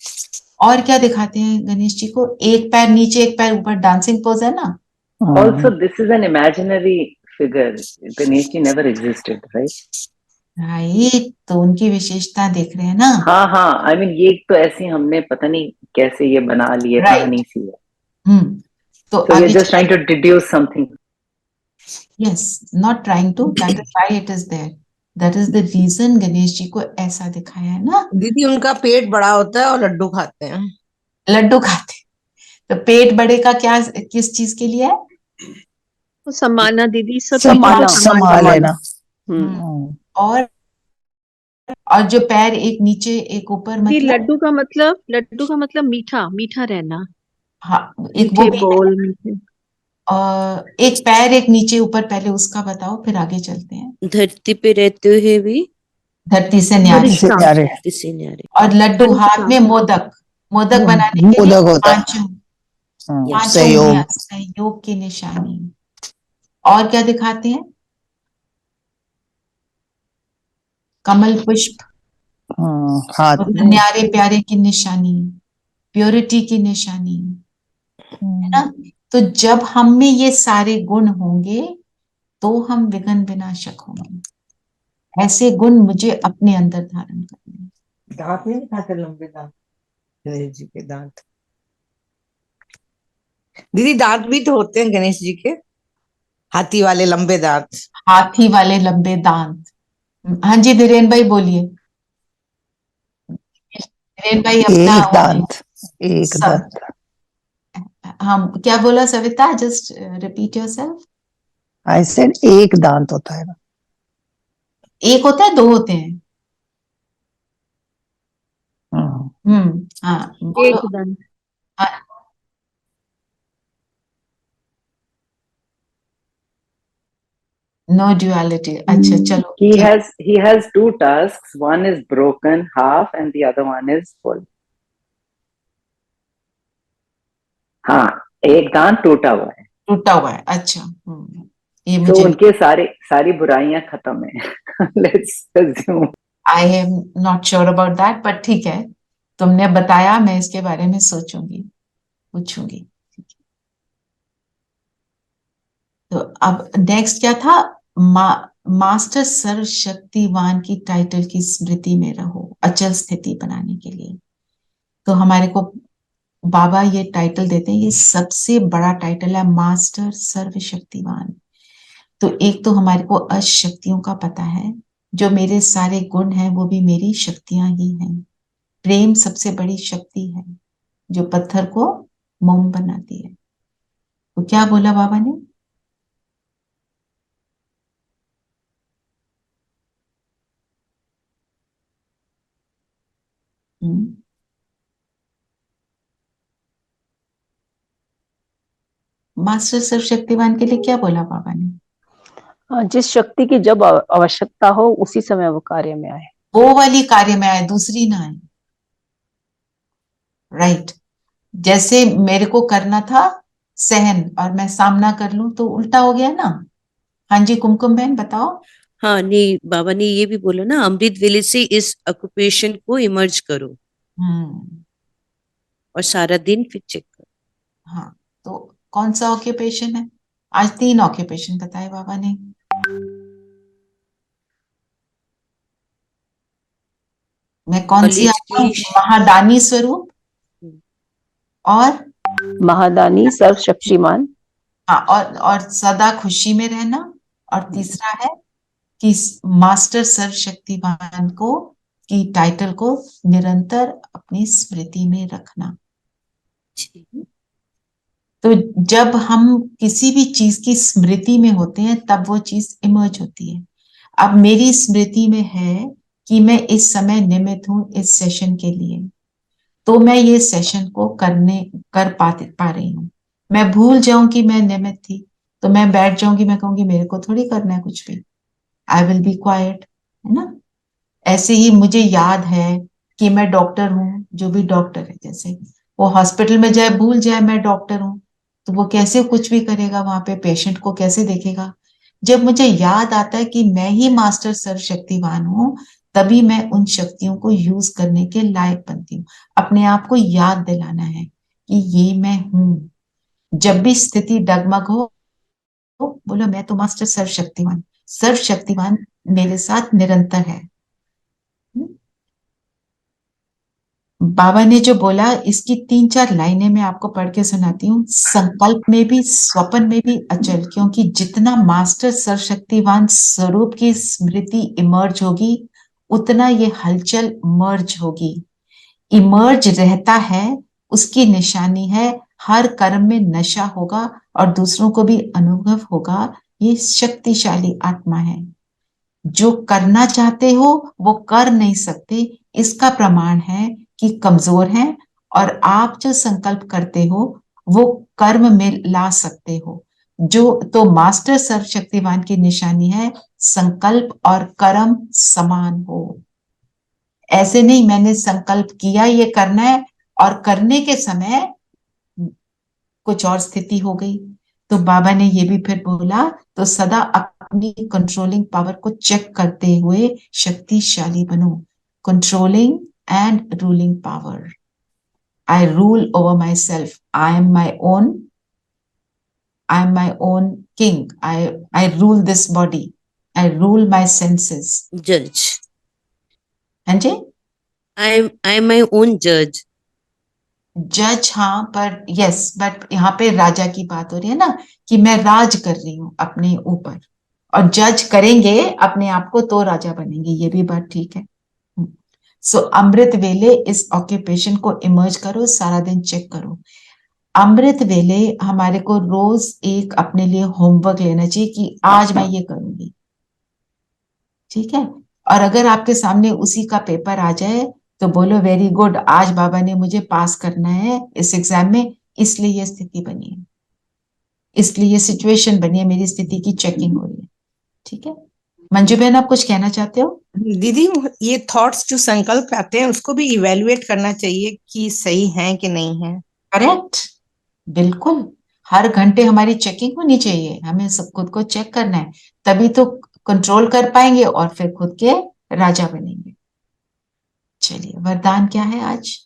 और क्या दिखाते हैं गणेश जी को? एक पैर नीचे एक पैर ऊपर, डांसिंग पोज है ना। Also, this is an imaginary figure. Ganesh never existed, right? Right, तो उनकी विशेषता देख रहे हैं ना। हाँ हाँ, I mean ये तो ऐसी हमने पता नहीं कैसे ये बना लिए कहानी सी है। तो So you're just trying to deduce something. Yes, not trying to, that is why it is there. That is the reason Ganesh ji को ऐसा दिखाया है ना। दीदी उनका पेट बड़ा होता है और लड्डू खाते हैं। लड्डू खाते, तो पेट बड़े का क्या, किस चीज के लिए है? सम्माना दीदी, सब संभाल लेना। और जो पैर एक नीचे एक ऊपर, मतलब लड्डू का मतलब मीठा मीठा रहना। हाँ, एक वो मीठे बोल, मीठे। एक पैर एक नीचे ऊपर, पहले उसका बताओ फिर आगे चलते हैं। धरती पे रहते हुए भी धरती से न्यारे। धरती से न्यारे। और लड्डू हाथ में, मोदक बनाने के लिए पांचों सहयोग की निशानी। और क्या दिखाते हैं? कमल पुष्प, न्यारे प्यारे की निशानी, प्योरिटी की निशानी, है ना। तो जब हम में ये सारे गुण होंगे तो हम विघ्न विनाशक होंगे। ऐसे गुण मुझे अपने अंदर धारण करने। दांत नहीं दिखाते, लंबे दांत गणेश जी के दांत। दीदी दांत भी तो होते हैं गणेश जी के, हाथी वाले लंबे दांत। हाथी वाले लंबे दांत। हाँ जी धीरेन भाई बोलिए। धीरेन भाई अपना एक दांत। हम क्या बोला Savita? Just repeat yourself. I said एक दांत होता है ना। एक होता है, दो होते हैं? हाँ एक दांत। No duality. अच्छा चलो। He has two tusks. One is broken half, and the other one is full. हाँ, एक दांत टूटा हुआ है। टूटा हुआ है, अच्छा। ये तो मुझे उनके सारी बुराइयां खत्म है। Let's assume. I am not sure about that, but ठीक है, तुमने बताया, मैं इसके बारे में सोचूंगी, पूछूंगी। तो अब नेक्स्ट क्या था? मास्टर सर्वशक्तिवान की टाइटल की स्मृति में रहो, अचल स्थिति बनाने के लिए। तो हमारे को बाबा ये टाइटल देते हैं, ये सबसे बड़ा टाइटल है, मास्टर सर्वशक्तिमान। तो एक तो हमारे को अशक्तियों का पता है, जो मेरे सारे गुण हैं वो भी मेरी शक्तियां ही हैं। प्रेम सबसे बड़ी शक्ति है जो पत्थर को मोम बनाती है। तो क्या बोला बाबा ने? मास्टर सर्वशक्तिमान के लिए क्या बोला बाबा ने? जिस शक्ति की जब आवश्यकता हो उसी समय वो कार्य में आए। वो वाली कार्य में आए, दूसरी ना आए। राइट। जैसे मेरे को करना था सहन और मैं सामना कर लूं तो उल्टा हो गया ना। हाँ जी कुमकुम बहन बताओ। हाँ नहीं, बाबा ने ये भी बोला ना, अमृत वेले से इस ऑक्यूपेशन को इमर्ज करो और सारा दिन फिर चेक करो। हाँ, तो कौन सा ऑक्यूपेशन है? आज 3 ऑक्यूपेशन बताए बाबा ने। मैं कौन सी आत्मा हूँ? महादानी स्वरूप और महादानी सर्वशक्तिमान। हाँ, और सदा खुशी में रहना। और तीसरा है कि मास्टर सर्वशक्तिमान को की टाइटल को निरंतर अपनी स्मृति में रखना। तो जब हम किसी भी चीज की स्मृति में होते हैं तब वो चीज इमर्ज होती है। अब मेरी स्मृति में है कि मैं इस समय निमित्त हूं इस सेशन के लिए, तो मैं ये सेशन को कर पा रही हूँ। मैं भूल जाऊं कि मैं निमित्त थी तो मैं बैठ जाऊंगी, मैं कहूंगी मेरे को थोड़ी करना है कुछ भी, आई विल बी क्वाइट, है ना। ऐसे ही मुझे याद है कि मैं डॉक्टर हूँ, जो भी डॉक्टर है जैसे वो हॉस्पिटल में जाए भूल जाए मैं डॉक्टर हूँ तो वो कैसे कुछ भी करेगा, वहां पे पेशेंट को कैसे देखेगा। जब मुझे याद आता है कि मैं ही मास्टर सर्वशक्तिवान हूँ तभी मैं उन शक्तियों को यूज करने के लायक बनती हूँ। अपने आप को याद दिलाना है कि ये मैं हूँ। जब भी स्थिति डगमग हो बोलो मैं तो मास्टर सर्वशक्तिवान मेरे साथ निरंतर है। बाबा ने जो बोला इसकी 3-4 लाइनें मैं आपको पढ़ के सुनाती हूँ। संकल्प में भी स्वप्न में भी अचल, क्योंकि जितना मास्टर सर्वशक्तिवान स्वरूप की स्मृति इमर्ज होगी उतना ये हलचल मर्ज होगी। इमर्ज रहता है उसकी निशानी है हर कर्म में नशा होगा और दूसरों को भी अनुभव होगा ये शक्तिशाली आत्मा है। जो करना चाहते हो वो कर नहीं सकते, इसका प्रमाण है कि कमजोर हैं, और आप जो संकल्प करते हो वो कर्म में ला सकते हो। जो तो मास्टर सर्वशक्तिवान की निशानी है संकल्प और कर्म समान हो। ऐसे नहीं मैंने संकल्प किया ये करना है और करने के समय कुछ और स्थिति हो गई, तो बाबा ने ये भी फिर बोला तो सदा अपनी कंट्रोलिंग पावर को चेक करते हुए शक्तिशाली बनो। Controlling and ruling power. I rule over my self, I am my own king, I rule this body, I rule my senses. जज। हाँ जी, आई एम माई ओन जज। जज, हाँ, पर यस, बट यहाँ पे राजा की बात हो रही है ना कि मैं राज कर रही हूँ अपने ऊपर, और जज करेंगे अपने आप को तो राजा बनेंगे, ये भी बात ठीक है। सो अमृत वेले इस ऑक्यूपेशन को इमर्ज करो, सारा दिन चेक करो। अमृत वेले हमारे को रोज एक अपने लिए होमवर्क लेना चाहिए कि आज मैं ये करूंगी, ठीक है। और अगर आपके सामने उसी का पेपर आ जाए तो बोलो वेरी गुड, आज बाबा ने मुझे पास करना है इस एग्जाम में, इसलिए ये स्थिति बनी है, इसलिए ये सिचुएशन बनी है, मेरी स्थिति की चेकिंग हो रही है, ठीक है। मंजू बहन आप कुछ कहना चाहते हो? दीदी, ये थॉट्स जो संकल्प आते हैं उसको भी इवेल्युएट करना चाहिए कि सही है कि नहीं है। करेक्ट, बिल्कुल। हर घंटे हमारी चेकिंग होनी चाहिए, हमें सब खुद को चेक करना है, तभी तो कंट्रोल कर पाएंगे और फिर खुद के राजा बनेंगे। चलिए, वरदान क्या है आज?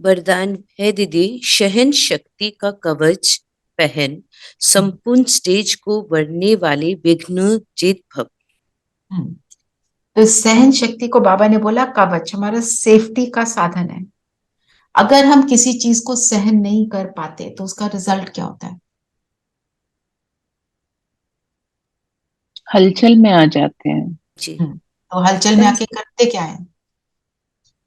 वरदान है दीदी, शहन शक्ति का कवच पहन, संपूर्ण स्टेज को बढ़ने वाले विघ्न चेत भव। तो सहन शक्ति को बाबा ने बोला कवच, हमारा सेफ्टी का साधन है। अगर हम किसी चीज को सहन नहीं कर पाते तो उसका रिजल्ट क्या होता है? हलचल में आ जाते हैं। जी। तो हलचल में आके करते क्या है?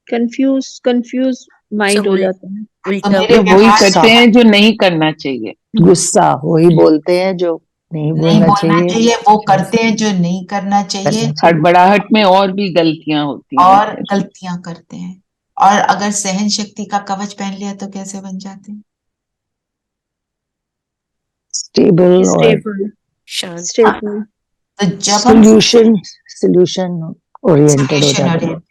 कंफ्यूज माइंड सब हो जाता है। तो उल्टा मेरे ये वही व्यवहार करते हैं जो नहीं करना चाहिए। गुस्सा वही बोलते हैं जो नहीं नहीं बोलना बोलना चाहिए। चाहिए, वो करते हैं जो नहीं करना चाहिए, करना चाहिए। हड़बड़ाहट में और भी गलतियां होती हैं और फिर। गलतियां करते हैं। और अगर सहन शक्ति का कवच पहन लिया तो कैसे बन जाते हैं? स्टेबल और स्टेबल शांत। स्टेबल। तो जब हम सोल्यूशन ओरिएंटेड हो solution जाते हैं। oriented,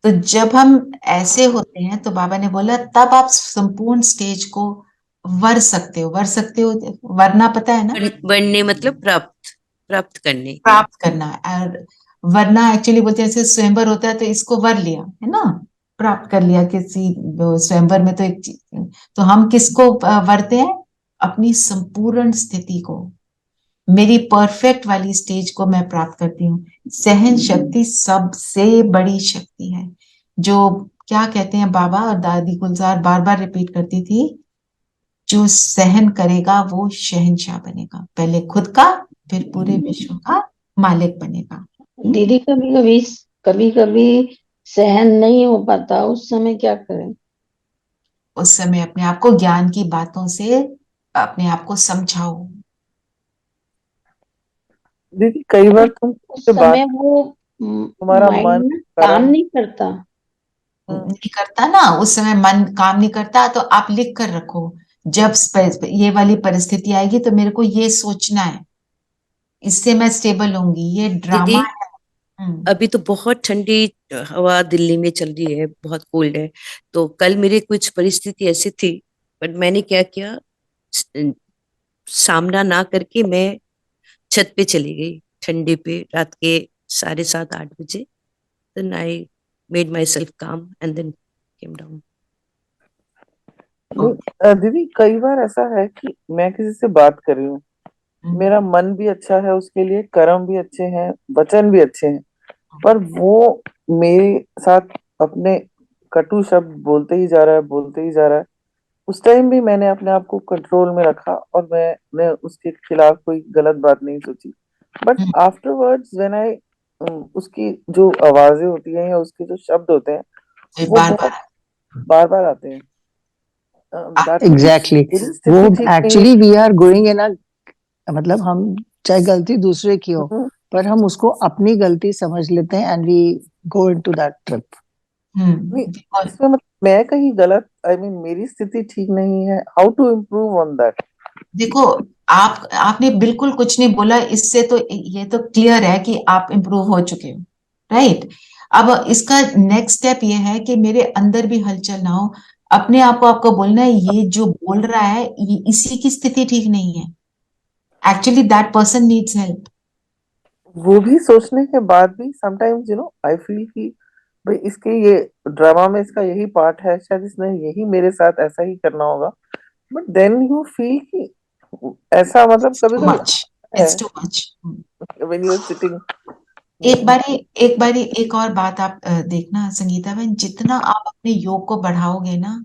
तो जब हम ऐसे होते हैं तो बाबा ने बोला तब आप संपूर्ण स्टेज को वर सकते हो। वर सकते हो, वरना पता है ना? बनने मतलब प्राप्त करने। प्राप्त करना। और वरना एक्चुअली बोलते हैं जैसे स्वयंवर होता है तो इसको वर लिया है ना, प्राप्त कर लिया किसी स्वयंवर में। तो एक चीज, तो हम किसको वरते हैं? अपनी संपूर्ण स्थिति को, मेरी परफेक्ट वाली स्टेज को मैं प्राप्त करती हूँ। सहन शक्ति सबसे बड़ी शक्ति है। जो क्या कहते हैं बाबा और दादी गुलजार बार बार रिपीट करती थी, जो सहन करेगा वो शहंशाह बनेगा। पहले खुद का, फिर पूरे विश्व का मालिक बनेगा। दीदी कभी कभी सहन नहीं हो पाता, उस समय क्या करें? उस समय अपने आप को ज्ञान की बातों से अपने आप को समझाओ। दीदी कई बार तुम उस से बात, समय वो तुम्हारा मन माइंड काम कर्म नहीं करता। नहीं करता ना, उस समय मन काम नहीं करता, तो आप लिख कर रखो, जब ये वाली परिस्थिति आएगी तो मेरे को ये सोचना है, इससे मैं स्टेबल होंगी। ये ड्रामा दीदी है। अभी तो बहुत ठंडी हवा दिल्ली में चल रही है, बहुत कोल्ड है। तो कल मेरे कुछ परिस्थिति ऐसी थी, बट मैंने क्या किया, सामना ना करके मैं छत पे चली गई ठंडे पे, रात के 7:30-8 बजे। Then I made myself calm and then came down. दीदी कई बार ऐसा है कि मैं किसी से बात कर रही हूँ, मेरा मन भी अच्छा है उसके लिए, कर्म भी अच्छे हैं, वचन भी अच्छे हैं, पर वो मेरे साथ अपने कटु शब्द बोलते ही जा रहा है, बोलते ही जा रहा है। उस टाइम भी मैंने अपने आप को कंट्रोल में रखा और मैंने उसके खिलाफ कोई गलत बात नहीं सोची। बट आफ्टरवर्ड्स व्हेन आई, उसकी जो आवाजें होती हैं या उसके जो शब्द होते हैं वो बहुत बार बार आते हैं। एग्जैक्टली वो actually we are going in a, मतलब हम चाहे गलती दूसरे की हो पर हम उसको अपनी गलती समझ लेते हैं and we go into that trip. इसमें मतलब मैं कहीं गलत, आई मीन मेरी स्थिति ठीक नहीं है, how to improve on that? देखो, आपने बिल्कुल कुछ नहीं बोला, इससे तो ये तो क्लियर है कि आप इम्प्रूव हो चुके हो, राइट? अब इसका नेक्स्ट स्टेप ये है कि मेरे अंदर भी हलचल ना हो। अपने आप को आपको बोलना है ये जो बोल रहा है ये इसी की स्थिति ठीक नहीं है, actually that person needs help. वो भी सोचने के बाद भी समटाइम्स आई फील कि भाई इसके ये ड्रामा में इसका यही पार्ट है, शायद इसने यही मेरे साथ ऐसा ही करना होगा। बट देन यू फील कि ऐसा मतलब कभी कभी it's too much when you are sitting. एक बारी एक और बात आप देखना संगीता बहन, जितना आप अपने योग को बढ़ाओगे ना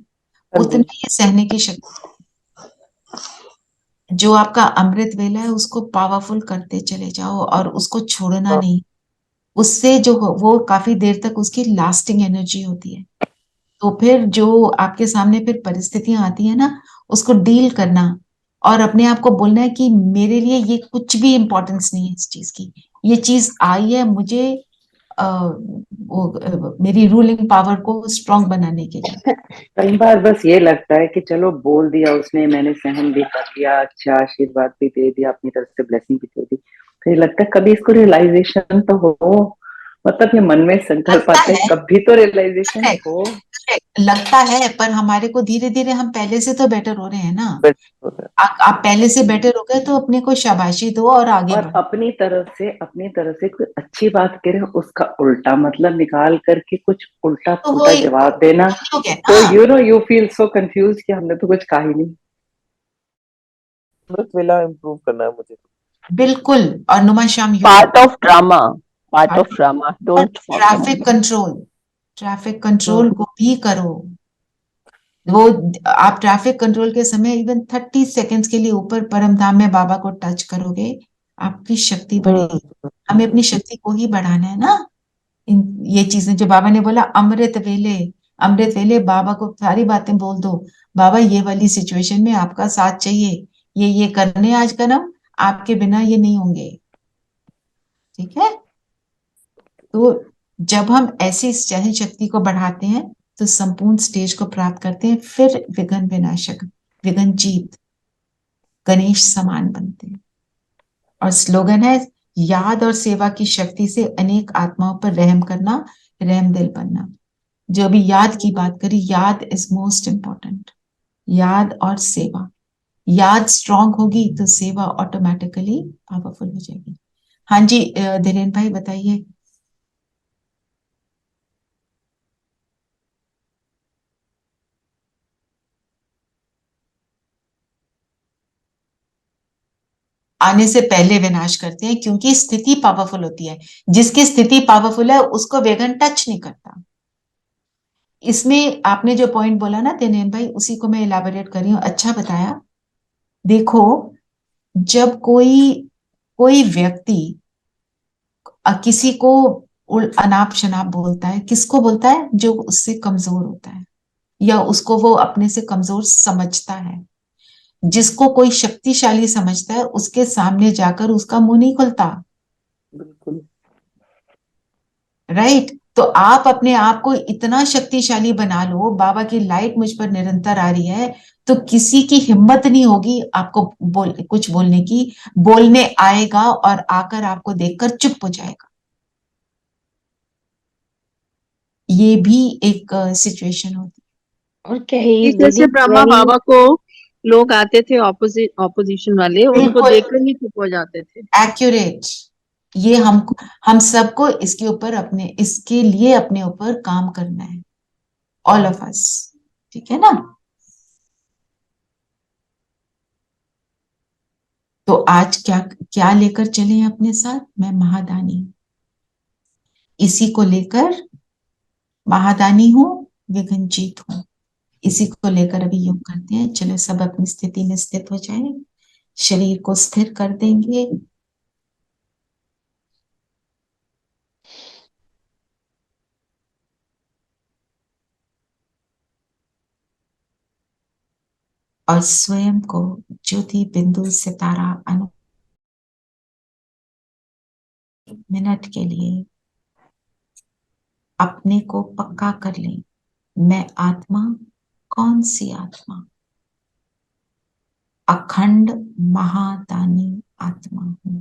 उतनी ये सहने की शक्ति, जो आपका अमृत वेला है उसको पावरफुल करते चले जाओ और उसको छोड़ना नहीं। उससे जो वो काफी देर तक उसकी लास्टिंग एनर्जी होती है। तो फिर जो आपके सामने फिर परिस्थितियां आती है ना, उसको डील करना और अपने आप को बोलना है कि मेरे लिए ये कुछ भी इंपॉर्टेंस नहीं है इस चीज की, ये चीज आई है मुझे मेरी रूलिंग पावर को स्ट्रांग बनाने के लिए। कई बार बस ये लगता है कि चलो बोल दिया उसने, मैंने सहन भी कर लिया, अच्छा आशीर्वाद भी दे दिया, अपनी तरफ से ब्लेसिंग भी दे दी, फिर लगता है कभी इसको रियलाइजेशन तो हो, मतलब ये मन में संकल्प आता है कभी तो रियलाइजेशन हो। लगता है, पर हमारे को धीरे धीरे हम पहले से तो बेटर हो रहे हैं ना। आप पहले से बेटर हो गए तो अपने को शाबाशी दो और आगे और बढ़ो। अपनी तरफ से कोई अच्छी बात करें उसका उल्टा मतलब निकाल करके कुछ उल्टा पुल्टा जवाब देना, तो यू फील सो कंफ्यूज कि हमने तो कुछ कहा ही नहीं। अमृत वेला इम्प्रूव करना है मुझे बिल्कुल। और नुमा Shyam part of drama don't traffic control को भी करो। वो आप ट्रैफिक कंट्रोल के समय इवन 30 सेकेंड्स के लिए ऊपर परम धाम में बाबा को टच करोगे, आपकी शक्ति बढ़ेगी। हमें अपनी शक्ति को ही बढ़ाना है ना। ये चीजें जो बाबा ने बोला, अमृत वेले बाबा को सारी बातें बोल दो। बाबा ये वाली सिचुएशन में आपका साथ चाहिए, ये करने आज कर्म, आपके बिना ये नहीं होंगे। ठीक है। तो जब हम ऐसी सहन शक्ति को बढ़ाते हैं तो संपूर्ण स्टेज को प्राप्त करते हैं, फिर विघ्न विनाशक, विघ्न जीत, गणेश समान बनते हैं। और स्लोगन है, याद और सेवा की शक्ति से अनेक आत्माओं पर रहम करना, रहम दिल बनना। जो अभी याद की बात करी, याद इज मोस्ट इंपॉर्टेंट। याद और सेवा, याद स्ट्रांग होगी तो सेवा ऑटोमेटिकली पावरफुल हो जाएगी। हाँ जी धीरेन भाई बताइए। आने से पहले विनाश करते हैं, क्योंकि स्थिति पावरफुल होती है। जिसकी स्थिति पावरफुल है उसको वेगन टच नहीं करता। इसमें आपने जो पॉइंट बोला ना दिनेन भाई, उसी को मैं इलाबोरेट कर रही हूँ। अच्छा बताया। देखो, जब कोई कोई व्यक्ति किसी को अनाप शनाप बोलता है, किसको बोलता है? जो उससे कमजोर होता है या उसको वो अपने से कमजोर समझता है। जिसको कोई शक्तिशाली समझता है उसके सामने जाकर उसका मुंह नहीं खुलता। बिल्कुल राइट। तो आप अपने आप को इतना शक्तिशाली बना लो, बाबा की लाइट मुझ पर निरंतर आ रही है, तो किसी की हिम्मत नहीं होगी आपको कुछ बोलने की। बोलने आएगा और आकर आपको देखकर चुप हो जाएगा। ये भी एक सिचुएशन होती और क्या ही इस जैसे ब्रह्मा वेरी बाबा को लोग आते थे ऑपोजिशन वाले, है। उनको बिल्कुल देखकर ही चुप हो जाते थे। एक्यूरेट। ये हम सबको इसके ऊपर इसके लिए अपने ऊपर काम करना है, ऑल ऑफ अस। ठीक है ना। तो आज क्या क्या लेकर चले अपने साथ? मैं महादानी, इसी को लेकर महादानी हूं, विघ्नजीत हूं। इसी को लेकर अभी योग करते हैं। चलो सब अपनी स्थिति में स्थित हो जाए, शरीर को स्थिर कर देंगे। और स्वयं को ज्योति बिंदु सितारा अनु मिनट के लिए अपने को पक्का कर लें। मैं आत्मा, कौन सी आत्मा? अखंड महादानी आत्मा हूं।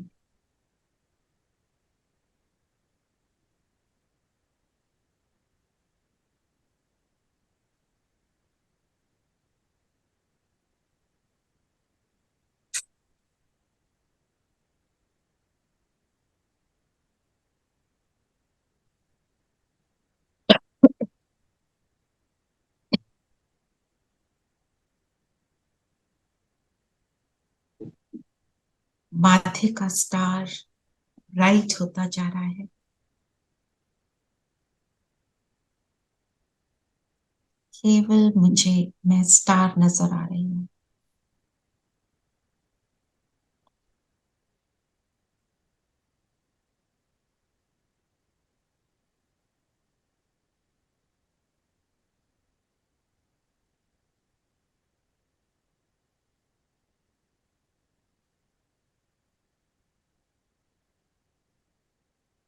माथे का स्टार ब्राइट होता जा रहा है। केवल मुझे, मैं स्टार नजर आ रही हूँ।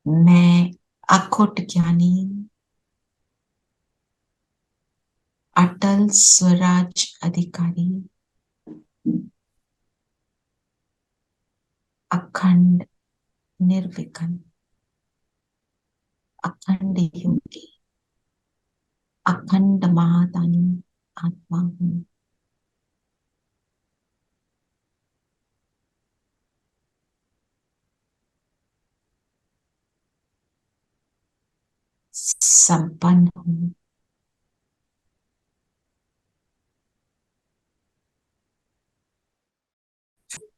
मैं अखुट ज्ञानी, अटल स्वराज अधिकारी, अखंड निर्विघ्न, अखंड योगी, अखंड महादानी आत्मा हूँ। संपन्न हूँ।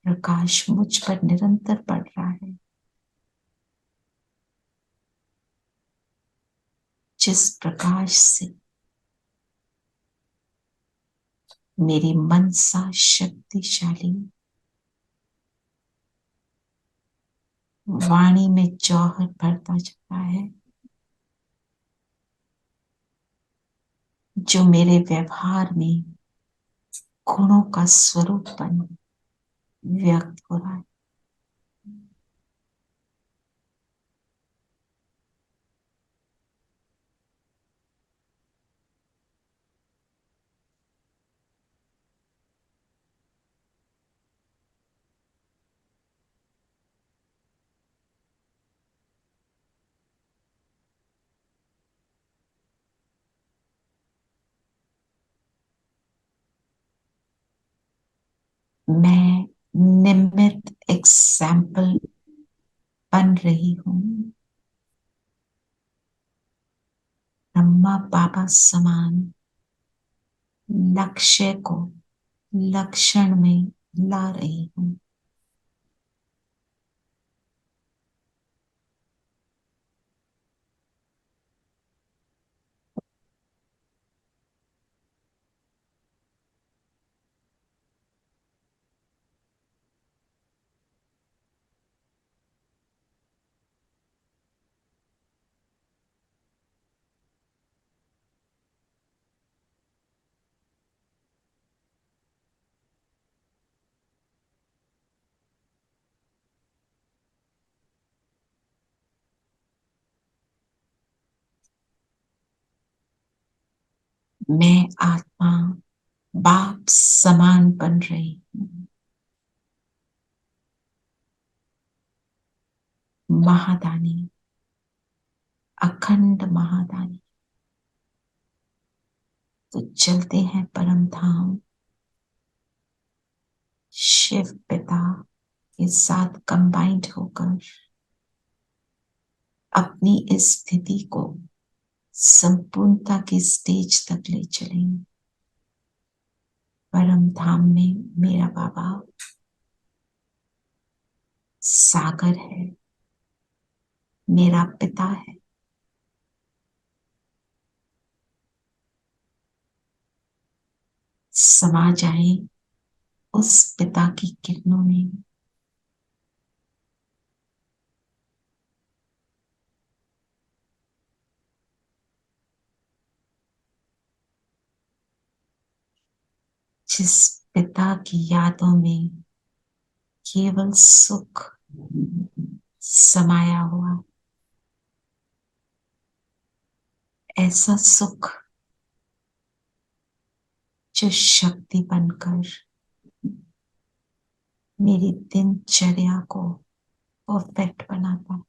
प्रकाश मुझ पर निरंतर पड़ रहा है। जिस प्रकाश से मेरी मनसा शक्तिशाली वाणी में जौहर भरता चला है, जो मेरे व्यवहार में गुणों का स्वरूपन व्यक्त हो रहा है। मैं निमित्त एग्जाम्पल बन रही हूं, ब्रह्मा बाबा समान लक्ष्य को लक्षण में ला रही हूं। मैं आत्मा बाप समान बन रही हूं, महादानी, अखंड महादानी। तो चलते हैं परम धाम शिव पिता के साथ कंबाइंड होकर अपनी इस स्थिति को संपूर्णता की स्टेज तक ले चलेंगे। परम धाम में मेरा बाबा सागर है, मेरा पिता है। समा जाए उस पिता की किरणों में। जिस पिता की यादों में केवल सुख समाया हुआ, ऐसा सुख जो शक्ति बनकर मेरी दिनचर्या को परफेक्ट बनाता है।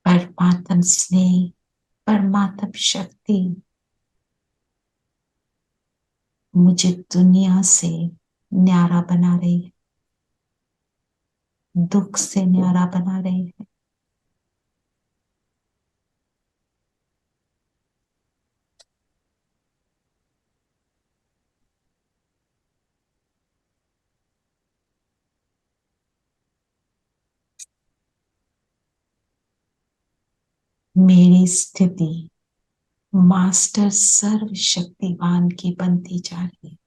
परमात्म स्नेह, परमात्म शक्ति मुझे दुनिया से न्यारा बना रही है, दुख से न्यारा बना रही है। मेरी स्थिति मास्टर सर्वशक्तिवान की बनती जा रही है।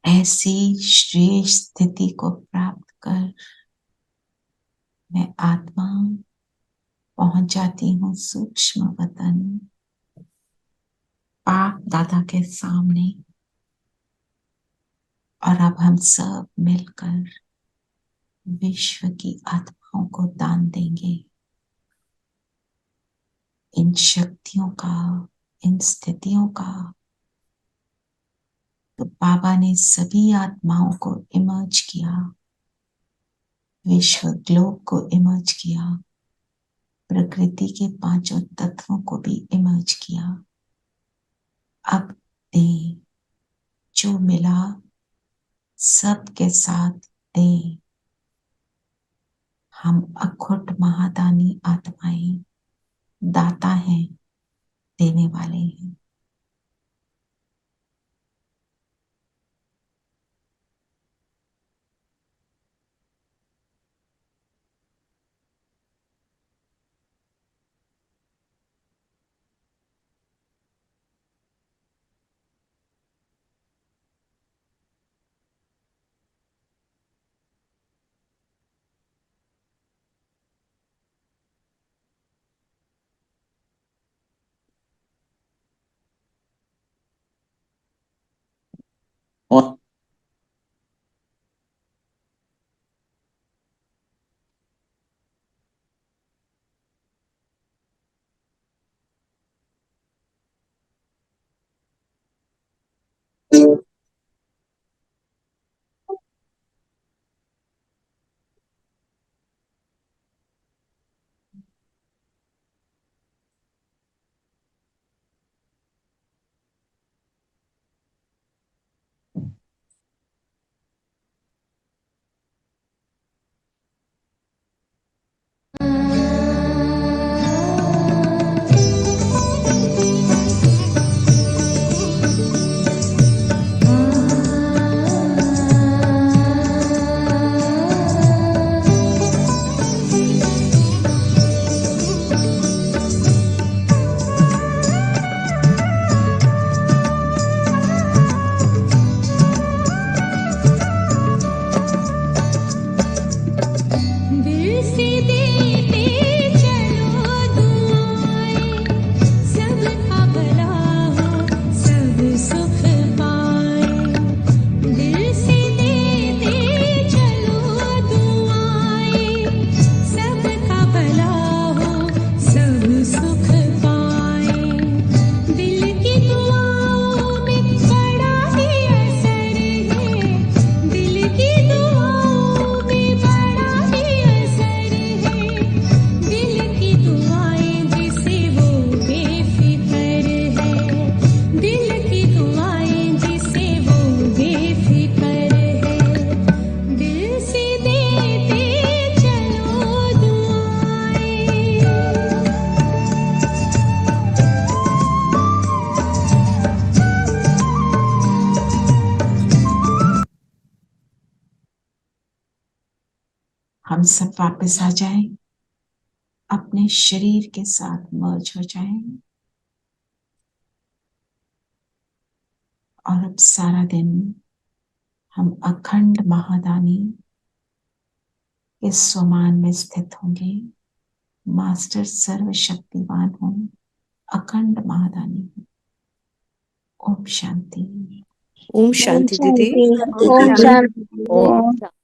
ऐसी श्रेष्ठ स्थिति को प्राप्त कर मैं आत्मा पहुंच जाती हूँ सूक्ष्म वतन, पाक दादा के सामने। और अब हम सब मिलकर विश्व की आत्माओं को दान देंगे। इन शक्तियों का, इन स्थितियों का। तो बाबा ने सभी आत्माओं को इमर्ज किया, विश्व ग्लोब को इमर्ज किया, प्रकृति के पांचों तत्वों को भी इमर्ज किया। अब दे, जो मिला सबके साथ दे। हम अखुट महादानी आत्माएं दाता हैं, देने वाले हैं। और हम सब वापस आ जाएं, अपने शरीर के साथ मर्ज हो जाएं और अब सारा दिन हम अखंड महादानी के स्वमान में स्थित होंगे। मास्टर सर्वशक्तिवान हो, अखंड महादानी हो। ओम शांति। ओम शांति दीदी। ओम शांति।